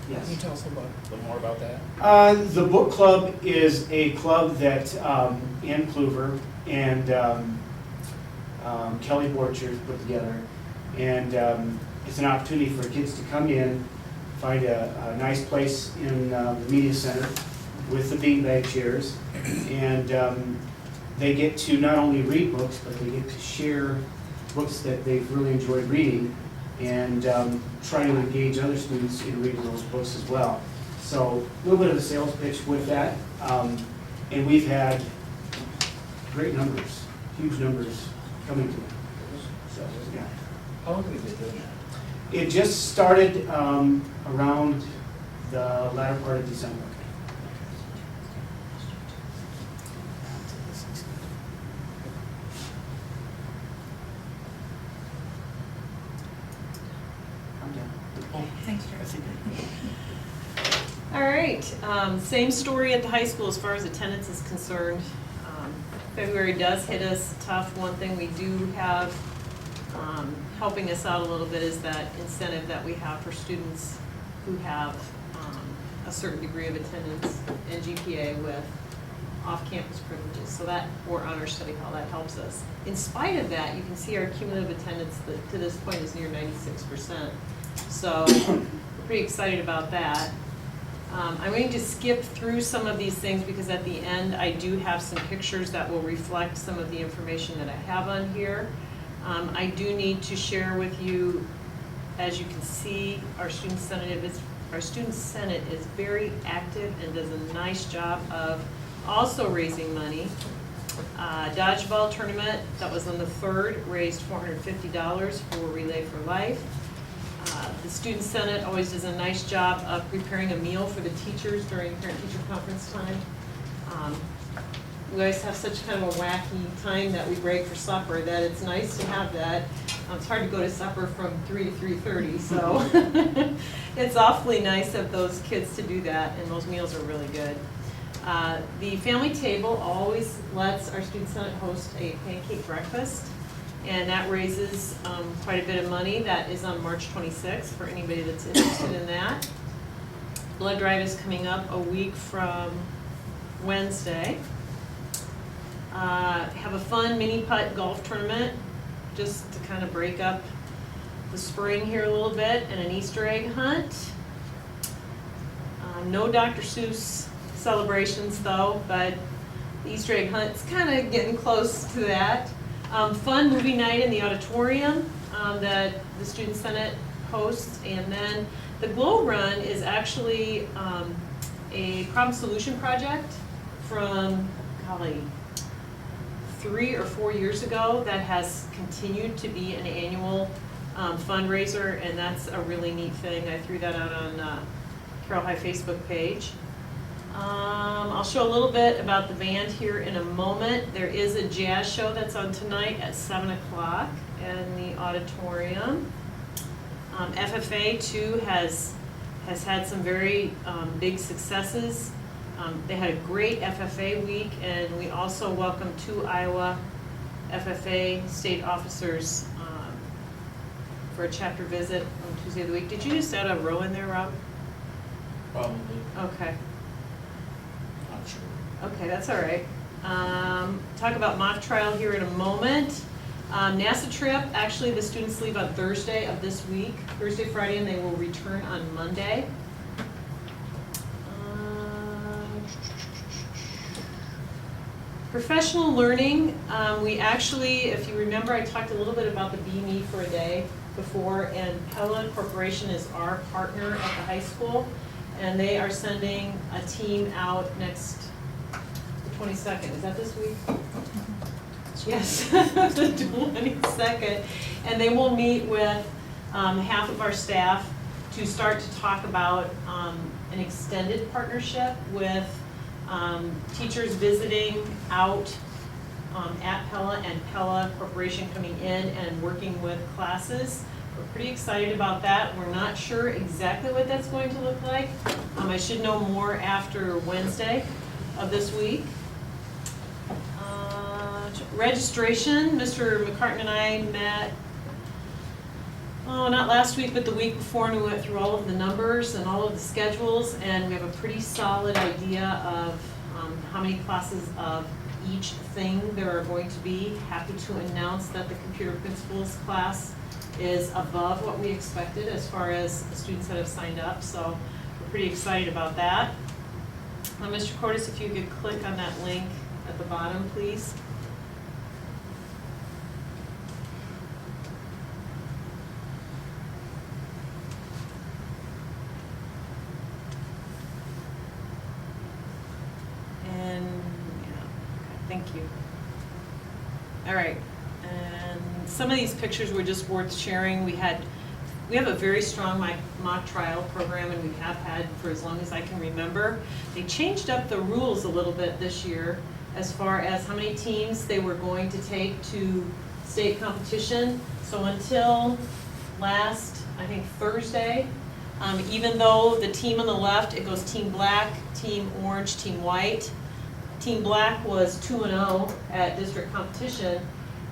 Yes. Can you tell us a little more about that? The book club is a club that Ann Kluver and Kelly Borchers put together, and it's an opportunity for kids to come in, find a nice place in the media center with the beanbag chairs, and they get to not only read books, but they get to share books that they've really enjoyed reading, and try to engage other students in reading those books as well. So a little bit of a sales pitch with that, and we've had great numbers, huge numbers coming to it. So, yeah. How long have you been doing that? It just started around the latter part of December. I'm done. Thanks, Jerry. All right, same story at the high school as far as attendance is concerned. February does hit us tough. One thing we do have helping us out a little bit is that incentive that we have for students who have a certain degree of attendance and GPA with off-campus privileges. So that, or honor study hall, that helps us. In spite of that, you can see our cumulative attendance that to this point is near 96%. So we're pretty excited about that. I'm going to skip through some of these things because at the end I do have some pictures that will reflect some of the information that I have on here. I do need to share with you, as you can see, our student senate is very active and does a nice job of also raising money. Dodgeball tournament, that was on the 3rd, raised $450 for Relay for Life. The Student Senate always does a nice job of preparing a meal for the teachers during parent-teacher conference time. We always have such kind of a wacky time that we break for supper that it's nice to have that. It's hard to go to supper from 3 to 3:30, so it's awfully nice of those kids to do that, and those meals are really good. The family table always lets our Student Senate host a pancake breakfast, and that raises quite a bit of money. That is on March 26th for anybody that's interested in that. Blood drive is coming up a week from Wednesday. Have a fun mini putt golf tournament just to kind of break up the spring here a little bit, and an Easter egg hunt. No Dr. Seuss celebrations though, but the Easter egg hunt's kind of getting close to that. Fun movie night in the auditorium that the Student Senate hosts, and then the Glow Run is actually a problem solution project from, golly, 3 or 4 years ago that has continued to be an annual fundraiser, and that's a really neat thing. I threw that out on Carroll High Facebook page. I'll show a little bit about the band here in a moment. There is a jazz show that's on tonight at 7 o'clock in the auditorium. FFA too has had some very big successes. They had a great FFA week, and we also welcomed 2 Iowa FFA state officers for a chapter visit on Tuesday of the week. Did you just add a row in there, Rob? Probably, Okay. not sure. Okay, that's all right. Talk about mock trial here in a moment. NASA trip, actually the students leave on Thursday of this week, Thursday, Friday, and they will return on Monday. Professional learning, we actually, if you remember, I talked a little bit about the Be Me for a Day before, and Pella Corporation is our partner at the high school, and they are sending a team out next, the 22nd, is that this week? Yes, the 22nd, and they will meet with half of our staff to start to talk about an extended partnership with teachers visiting out at Pella and Pella Corporation coming in and working with classes. We're pretty excited about that. We're not sure exactly what that's going to look like. I should know more after Wednesday of this week. Registration, Mr. McCartan and I met, not last week, but the week before, and we went through all of the numbers and all of the schedules, and we have a pretty solid idea of how many classes of each thing there are going to be. Happy to announce that the computer principles class is above what we expected as far as the students that have signed up, so we're pretty excited about that. Mr. Cordes, if you could click on that link at the bottom, please. And, yeah, okay, thank you. All right, and some of these pictures were just worth sharing. We have a very strong mock trial program, and we have had for as long as I can remember. They changed up the rules a little bit this year as far as how many teams they were going to take to state competition. So until last, I think Thursday, even though the team on the left, it goes team black, team orange, team white. Team black was 2-0 at district competition,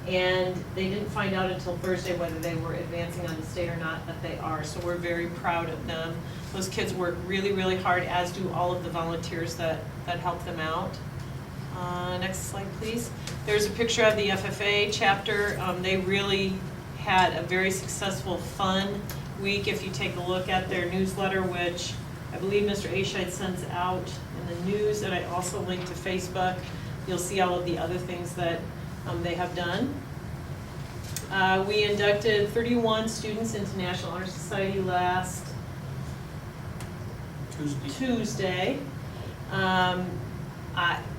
and they didn't find out until Thursday whether they were advancing on the state or not, but they are. So we're very proud of them. Those kids work really, really hard, as do all of the volunteers that help them out. Next slide, please. There's a picture of the FFA chapter. They really had a very successful, fun week. If you take a look at their newsletter, which I believe Mr. Ascheid sends out in the news, and I also link to Facebook, you'll see all of the other things that they have done. We inducted 31 students into National Honor Society last Tuesday.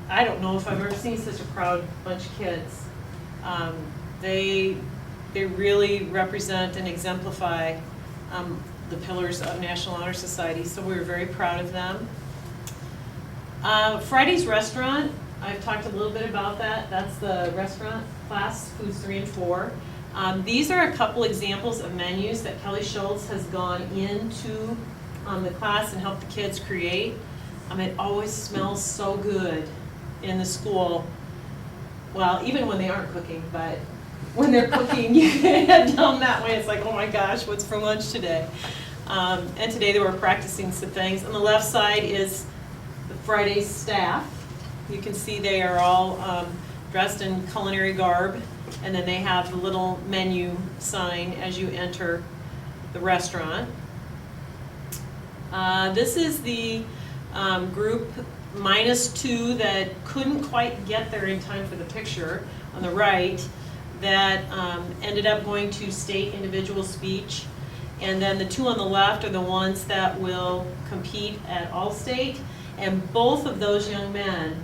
I don't know if I've ever seen such a proud bunch of kids. They really represent and exemplify the pillars of National Honor Society, so we were very proud of them. Friday's restaurant, I've talked a little bit about that. That's the restaurant class, foods 3 and 4. These are a couple examples of menus that Kelly Schultz has gone into the class and helped the kids create. It always smells so good in the school. Well, even when they aren't cooking, but when they're cooking, you head down that way. It's like, oh my gosh, what's for lunch today? And today they were practicing some things. On the left side is the Friday's staff. You can see they are all dressed in culinary garb, and then they have the little menu sign as you enter the restaurant. This is the group -2 that couldn't quite get there in time for the picture on the right, that ended up going to state individual speech. And then the 2 on the left are the ones that will compete at All-State. And both of those young men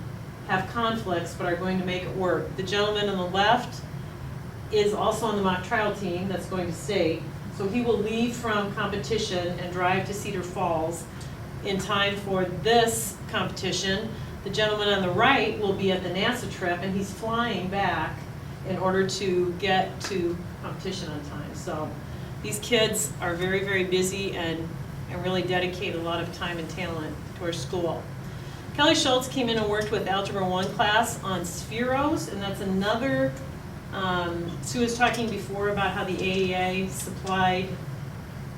have conflicts but are going to make it work. The gentleman on the left is also on the mock trial team that's going to state. So he will leave from competition and drive to Cedar Falls in time for this competition. The gentleman on the right will be at the NASA trip, and he's flying back in order to get to competition on time. So these kids are very, very busy and really dedicate a lot of time and talent to our school. Kelly Schultz came in and worked with Algebra 1 class on spheros, and that's another, Sue was talking before about how the AEA supplied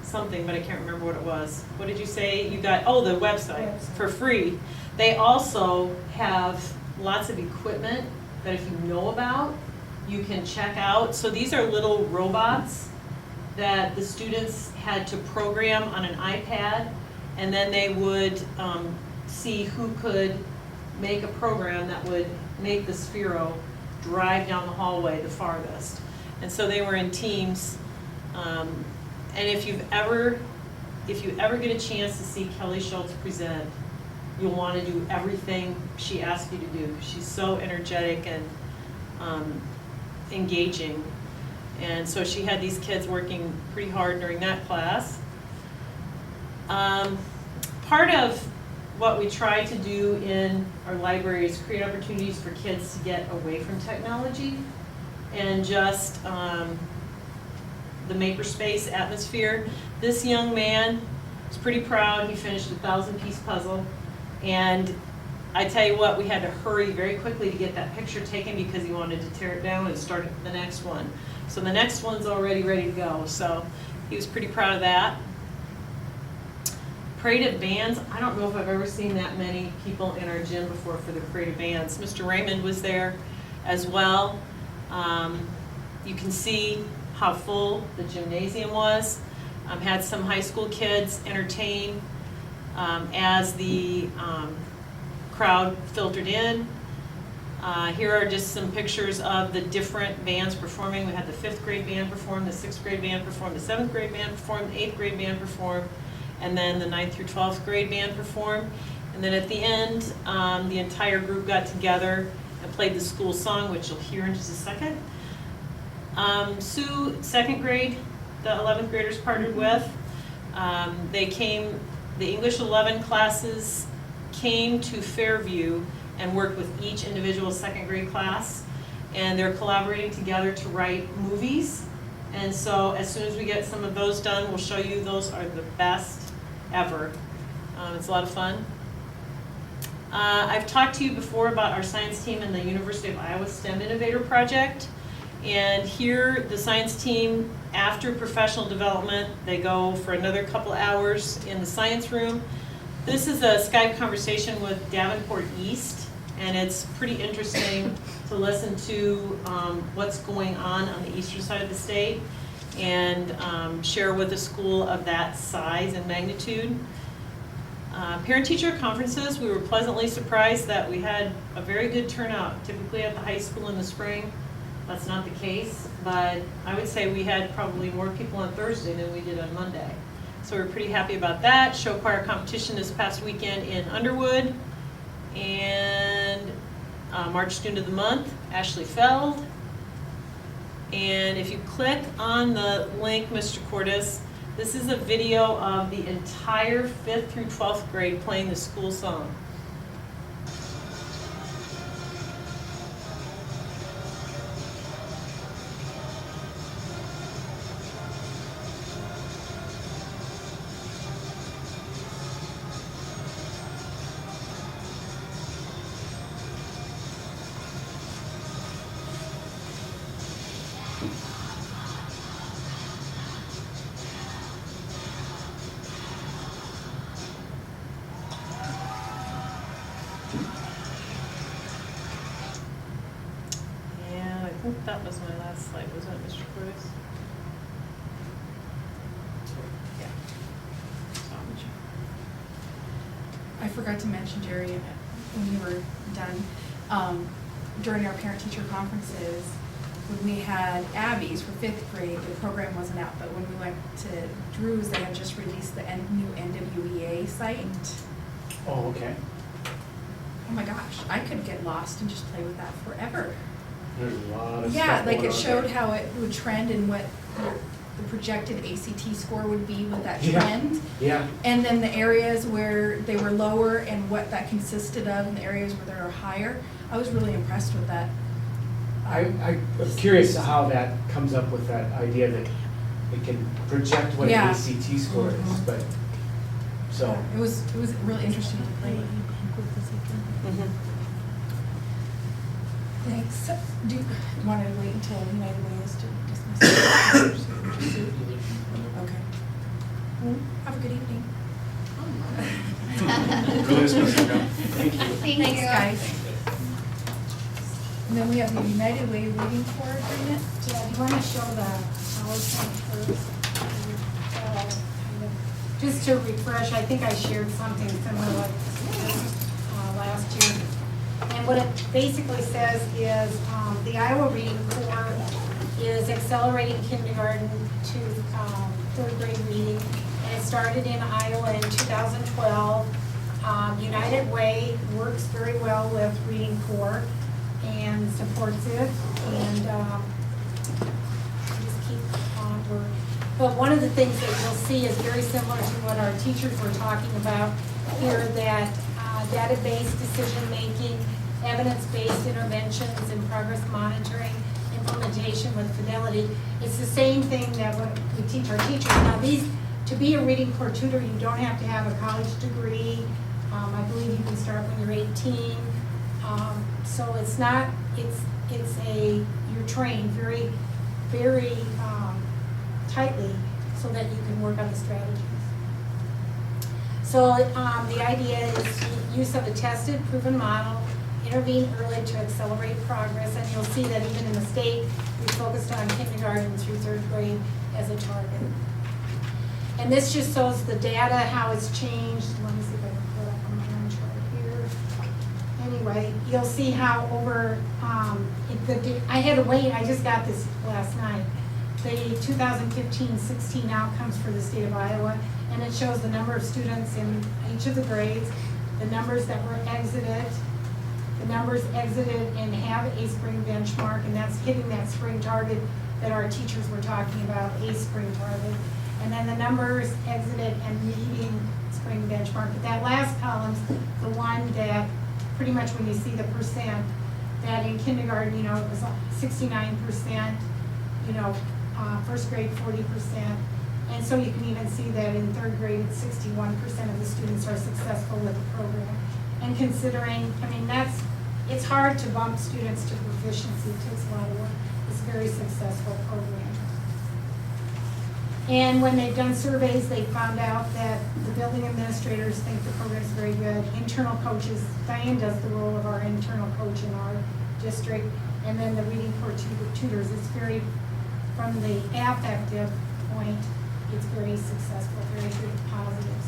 something, but I can't remember what it was. What did you say? You got, oh, the website for free. They also have lots of equipment that if you know about, you can check out. So these are little robots that the students had to program on an iPad, and then they would see who could make a program that would make the Sphero drive down the hallway the farthest. And so they were in teams. And if you ever get a chance to see Kelly Schultz present, you'll want to do everything she asks you to do, because she's so energetic and engaging. And so she had these kids working pretty hard during that class. Part of what we try to do in our library is create opportunities for kids to get away from technology and just the makerspace atmosphere. This young man was pretty proud. He finished a 1,000-piece puzzle, and I tell you what, we had to hurry very quickly to get that picture taken because he wanted to tear it down and start the next one. So the next one's already ready to go. So he was pretty proud of that. Parade of bands, I don't know if I've ever seen that many people in our gym before for the parade of bands. Mr. Raymond was there as well. You can see how full the gymnasium was. Had some high school kids entertain as the crowd filtered in. Here are just some pictures of the different bands performing. We had the 5th grade band perform, the 6th grade band perform, the 7th grade band perform, the 8th grade band perform, and then the 9th through 12th grade band perform. And then at the end, the entire group got together and played the school song, which you'll hear in just a second. Sue, 2nd grade, the 11th graders partnered with. They came, the English 11 classes came to Fairview and worked with each individual 2nd grade class. And they're collaborating together to write movies. And so as soon as we get some of those done, we'll show you. Those are the best ever. It's a lot of fun. I've talked to you before about our science team and the University of Iowa STEM Innovator Project. And here, the science team, after professional development, they go for another couple hours in the science room. This is a Skype conversation with Davenport East, and it's pretty interesting to listen to what's going on the eastern side of the state and share with a school of that size and magnitude. Parent-teacher conferences, we were pleasantly surprised that we had a very good turnout. Typically at the high school in the spring, that's not the case, but I would say we had probably more people on Thursday than we did on Monday. So we're pretty happy about that. Show choir competition this past weekend in Underwood. And March Student of the Month, Ashley Feld. And if you click on the link, Mr. Cordes, this is a video of the entire 5th through 12th grade playing the school song. I think that was my last slide, wasn't it, Mr. Cordes? Yeah. I forgot to mention, Jerry, when you were done, during our parent-teacher conferences, when we had Abby's for 5th grade, the program wasn't out, but when we went to Drew's, they had just released the new NWEA site. Oh, okay. Oh my gosh, I could get lost and just play with that forever. There's a lot of Yeah, stuff like going it on showed there. how it would trend and what the projected ACT score would be with that Yeah. trend. Yeah, And then the areas where they were lower and what that consisted of, and the areas where they were higher. I was really impressed with that. I'm curious how that comes up with that idea that it can project what an Yeah. ACT score is, but, so. It was really interesting to play. Thanks. Do you want to wait until United Way is to dismiss? Okay. Have a good evening. Really special job. Thank you. Thanks, guys. And then we have the United Way reading for agreement. Yeah, do you want to show the PowerPoint first? Kind of- Just to refresh, I think I shared something similar like last year. And what it basically says is, the Iowa Reading Corps is accelerating kindergarten to third grade reading. And it started in Iowa in 2012. United Way works very well with Reading Corps and supports it, and just keep on work. But one of the things that you'll see is very similar to what our teachers were talking about here, that data-based decision-making, evidence-based interventions, and progress monitoring, implementation with fidelity. It's the same thing that what we teach our teachers. Now to be a Reading Corps tutor, you don't have to have a college degree. I believe you can start when you're 18. So it's not, you're trained very, very tightly so that you can work on the strategies. So the idea is use of a tested, proven model, intervene early to accelerate progress, and you'll see that even in the state, we focused on kindergarten through third grade as a target. And this just shows the data, how it's changed. Let me see if I can pull it up on my own chart here. Anyway, you'll see how over, I had to wait, I just got this last night. The 2015-16 outcomes for the state of Iowa, and it shows the number of students in each of the grades, the numbers that were exited, the numbers exited and have a spring benchmark, and that's hitting that spring target that our teachers were talking about, a spring target. And then the numbers exited and meeting spring benchmark. But that last column's the one that pretty much when you see the percent, that in kindergarten, it was 69%, first grade 40%. And so you can even see that in third grade, it's 61% of the students are successful with the program. And considering, it's hard to bump students to proficiency, it takes a lot of work. It's a very successful program. And when they've done surveys, they found out that the building administrators think the program is very good. Internal coaches, Diane does the role of our internal coach in our district, and then the Reading Corps tutors, it's very, from the affective point, it's very successful, very good positives.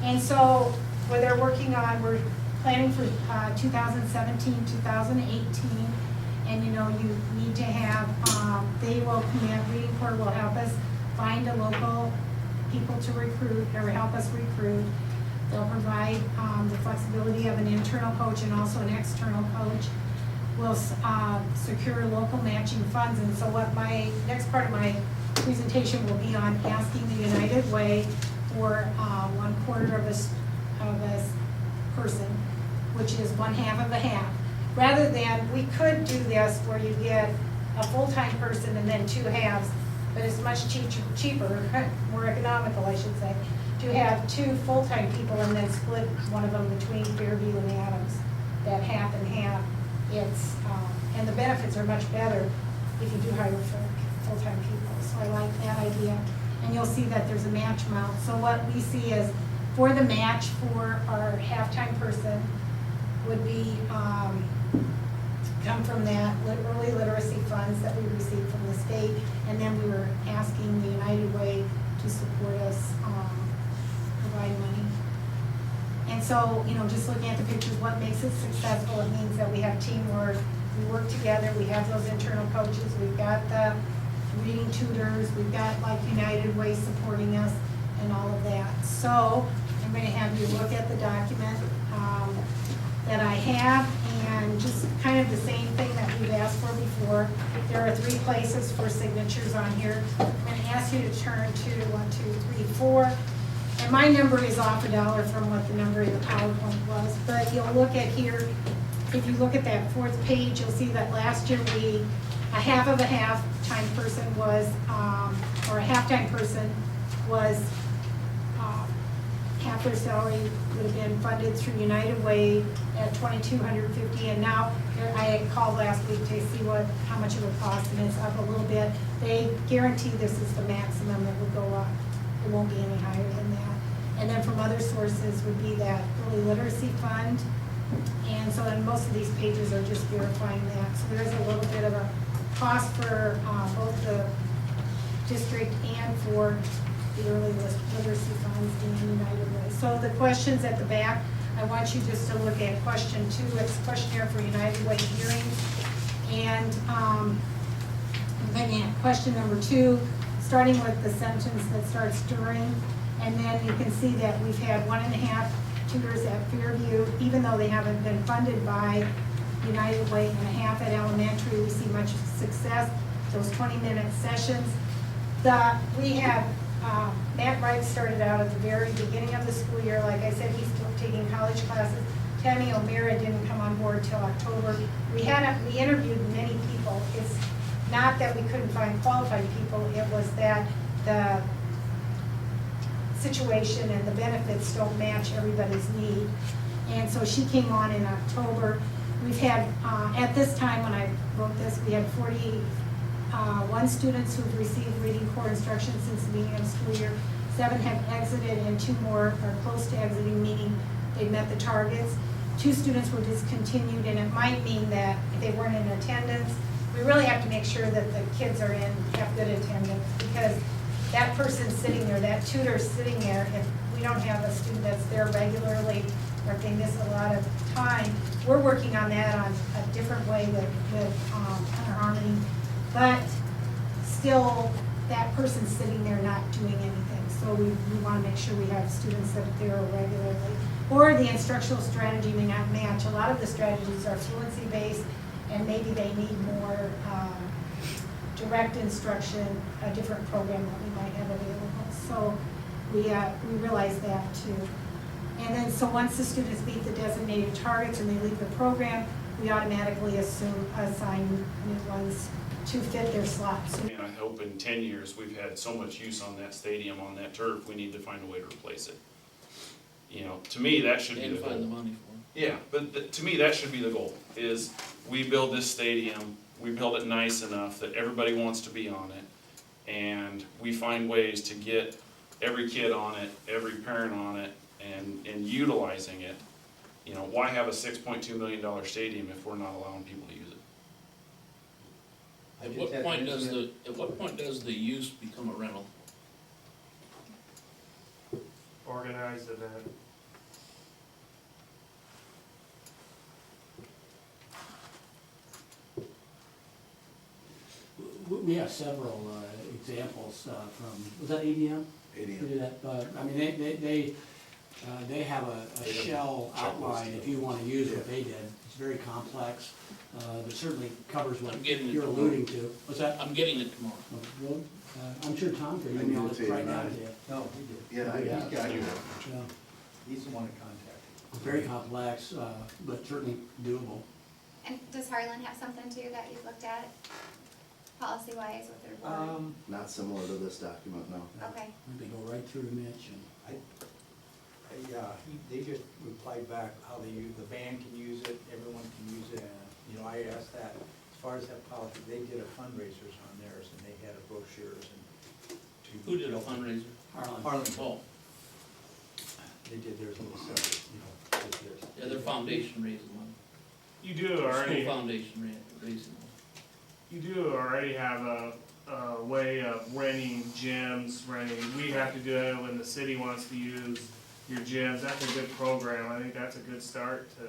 And so what they're working on, we're planning for 2017, 2018, and you need to have, they will commit, Reading Corps will help us find a local people to recruit or help us recruit. They'll provide the flexibility of an internal coach and also an external coach. We'll secure local matching funds, and so what my next part of my presentation will be on asking the United Way for 1/4 of a person, which is 1/2 of a half. Rather than, we could do this where you get a full-time person and then 2 halves, but it's much cheaper, more economical, I should say, to have 2 full-time people and then split one of them between Fairview and Adams, that half and half. And the benefits are much better if you do hire for full-time people, so I like that idea. And you'll see that there's a match amount. So what we see is, for the match for our half-time person would be, come from that early literacy funds that we received from the state, and then we were asking the United Way to support us, provide money. And so, just looking at the pictures, what makes it successful, it means that we have teamwork, we work together, we have those internal coaches, we've got the reading tutors, we've got like United Way supporting us and all of that. So, I'm going to have you look at the document that I have, and just kind of the same thing that we've asked for before. There are 3 places for signatures on here. I'm going to ask you to turn to 1, 2, 3, 4. And my number is off $1 from what the number in the PowerPoint was, but you'll look at here, if you look at that 4th page, you'll see that last year a half of a half-time person was, or a half-time person was, half their salary would have been funded through United Way at $2,250, and now, I had called last week to see how much it would cost, and it's up a little bit. They guarantee this is the maximum that would go up. It won't be any higher than that. And then from other sources would be that early literacy fund. And so then most of these pages are just verifying that. So there is a little bit of a cost for both the district and for the early literacy funds in United Way. So the questions at the back, I want you just to look at question 2. It's questionnaire for United Way hearings. And looking at question number 2, starting with the sentence that starts during, and then you can see that we've had 1.5 tutors at Fairview, even though they haven't been funded by United Way, and a half at elementary. We see much success, those 20-minute sessions. We have, Matt Wright started out at the very beginning of the school year. Like I said, he's still taking college classes. Tammy O'Meara didn't come on board till October. We interviewed many people. It's not that we couldn't find qualified people, it was that the situation and the benefits don't match everybody's need. And so she came on in October. We've had, at this time when I wrote this, we had 41 students who've received reading core instruction since the beginning of the school year. 7 have exited and 2 more are close to exiting, meaning they met the targets. 2 students were discontinued, and it might mean that if they weren't in attendance, we really have to make sure that the kids have good attendance, because that person's sitting there, that tutor's sitting there, if we don't have a student that's there regularly, or if they miss a lot of time, we're working on that on a different way with Hunter Harmony, but still, that person's sitting there not doing anything. So we want to make sure we have students that are there regularly. Or the instructional strategy may not match. A lot of the strategies are fluency-based, and maybe they need more direct instruction, a different program that we might have available. So we realize that too. And then, so once the students meet the designated targets and they leave the program, we automatically assign new ones to fit their slots. And I hope in 10 years, we've had so much use on that stadium, on that turf, we need to find a way to replace it. You know, to me, that should be And the find the goal. money for it. Yeah, but to me, that should be the goal, is we build this stadium, we build it nice enough that everybody wants to be on it, and we find ways to get every kid on it, every parent on it, and utilizing it. You know, why have a $6.2 million stadium if we're not allowing people to use it? At what point does the use become a rental? Organized event. We have several examples from, was that ADM? ADM. Who did that? I mean, they have a shell outline if you want to use what they did. It's very complex, but certainly covers what I'm getting it you're tomorrow. alluding to. What's that? I'm getting it tomorrow. Oh, really? I'm sure Tom could I email can it do it right now tonight. to you. No, he did. Yeah, he's got you. Yeah. He's the one that contacted. It's very complex, but certainly doable. And does Harlan have something too that you've looked at, policy-wise with their board? Not similar to this document, no. Okay. Maybe go right through Mitch and. They just replied back how they use, the band can use it, everyone can use it. You know, I asked that, as far as that policy, they did a fundraisers on theirs, and they had a brochures and. Who did a fundraiser? Harlan. Oh, They did theirs a little separate, you know, did theirs. yeah, their foundation raises money. You do School already, foundation raising money. you do already have a way of renting gyms, we have to do it when the city wants to use your gyms. That's a good program. I think that's a good start to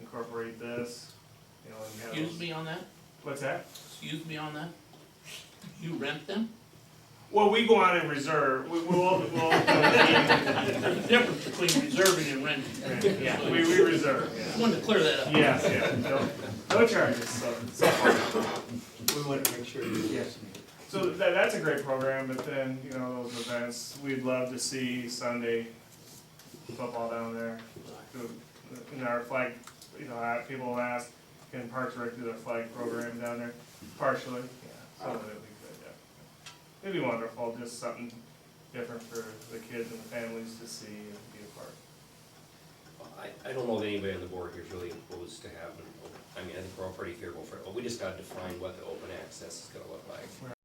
incorporate this, you know, and have. Excuse me on that? What's that? Excuse me on that? You rent them? Well, we go out in reserve, we'll There's a difference between reserving and renting. yeah, we reserve, yeah. Just wanted to clear that up. Yes, yeah, no charges, so far. We want to make sure you yes. So that's a great program, but then, those events, we'd love to see Sunday football down there. In our flag, people have asked, can Parks and Rec do their flag program down there? Partially, yeah, some of it we could, yeah. It'd be wonderful, just something different for the kids and the families to see and be a part. I don't know that anybody on the board here is really opposed to having, I think we're all pretty favorable for it, but we just gotta define what the open access is gonna look like.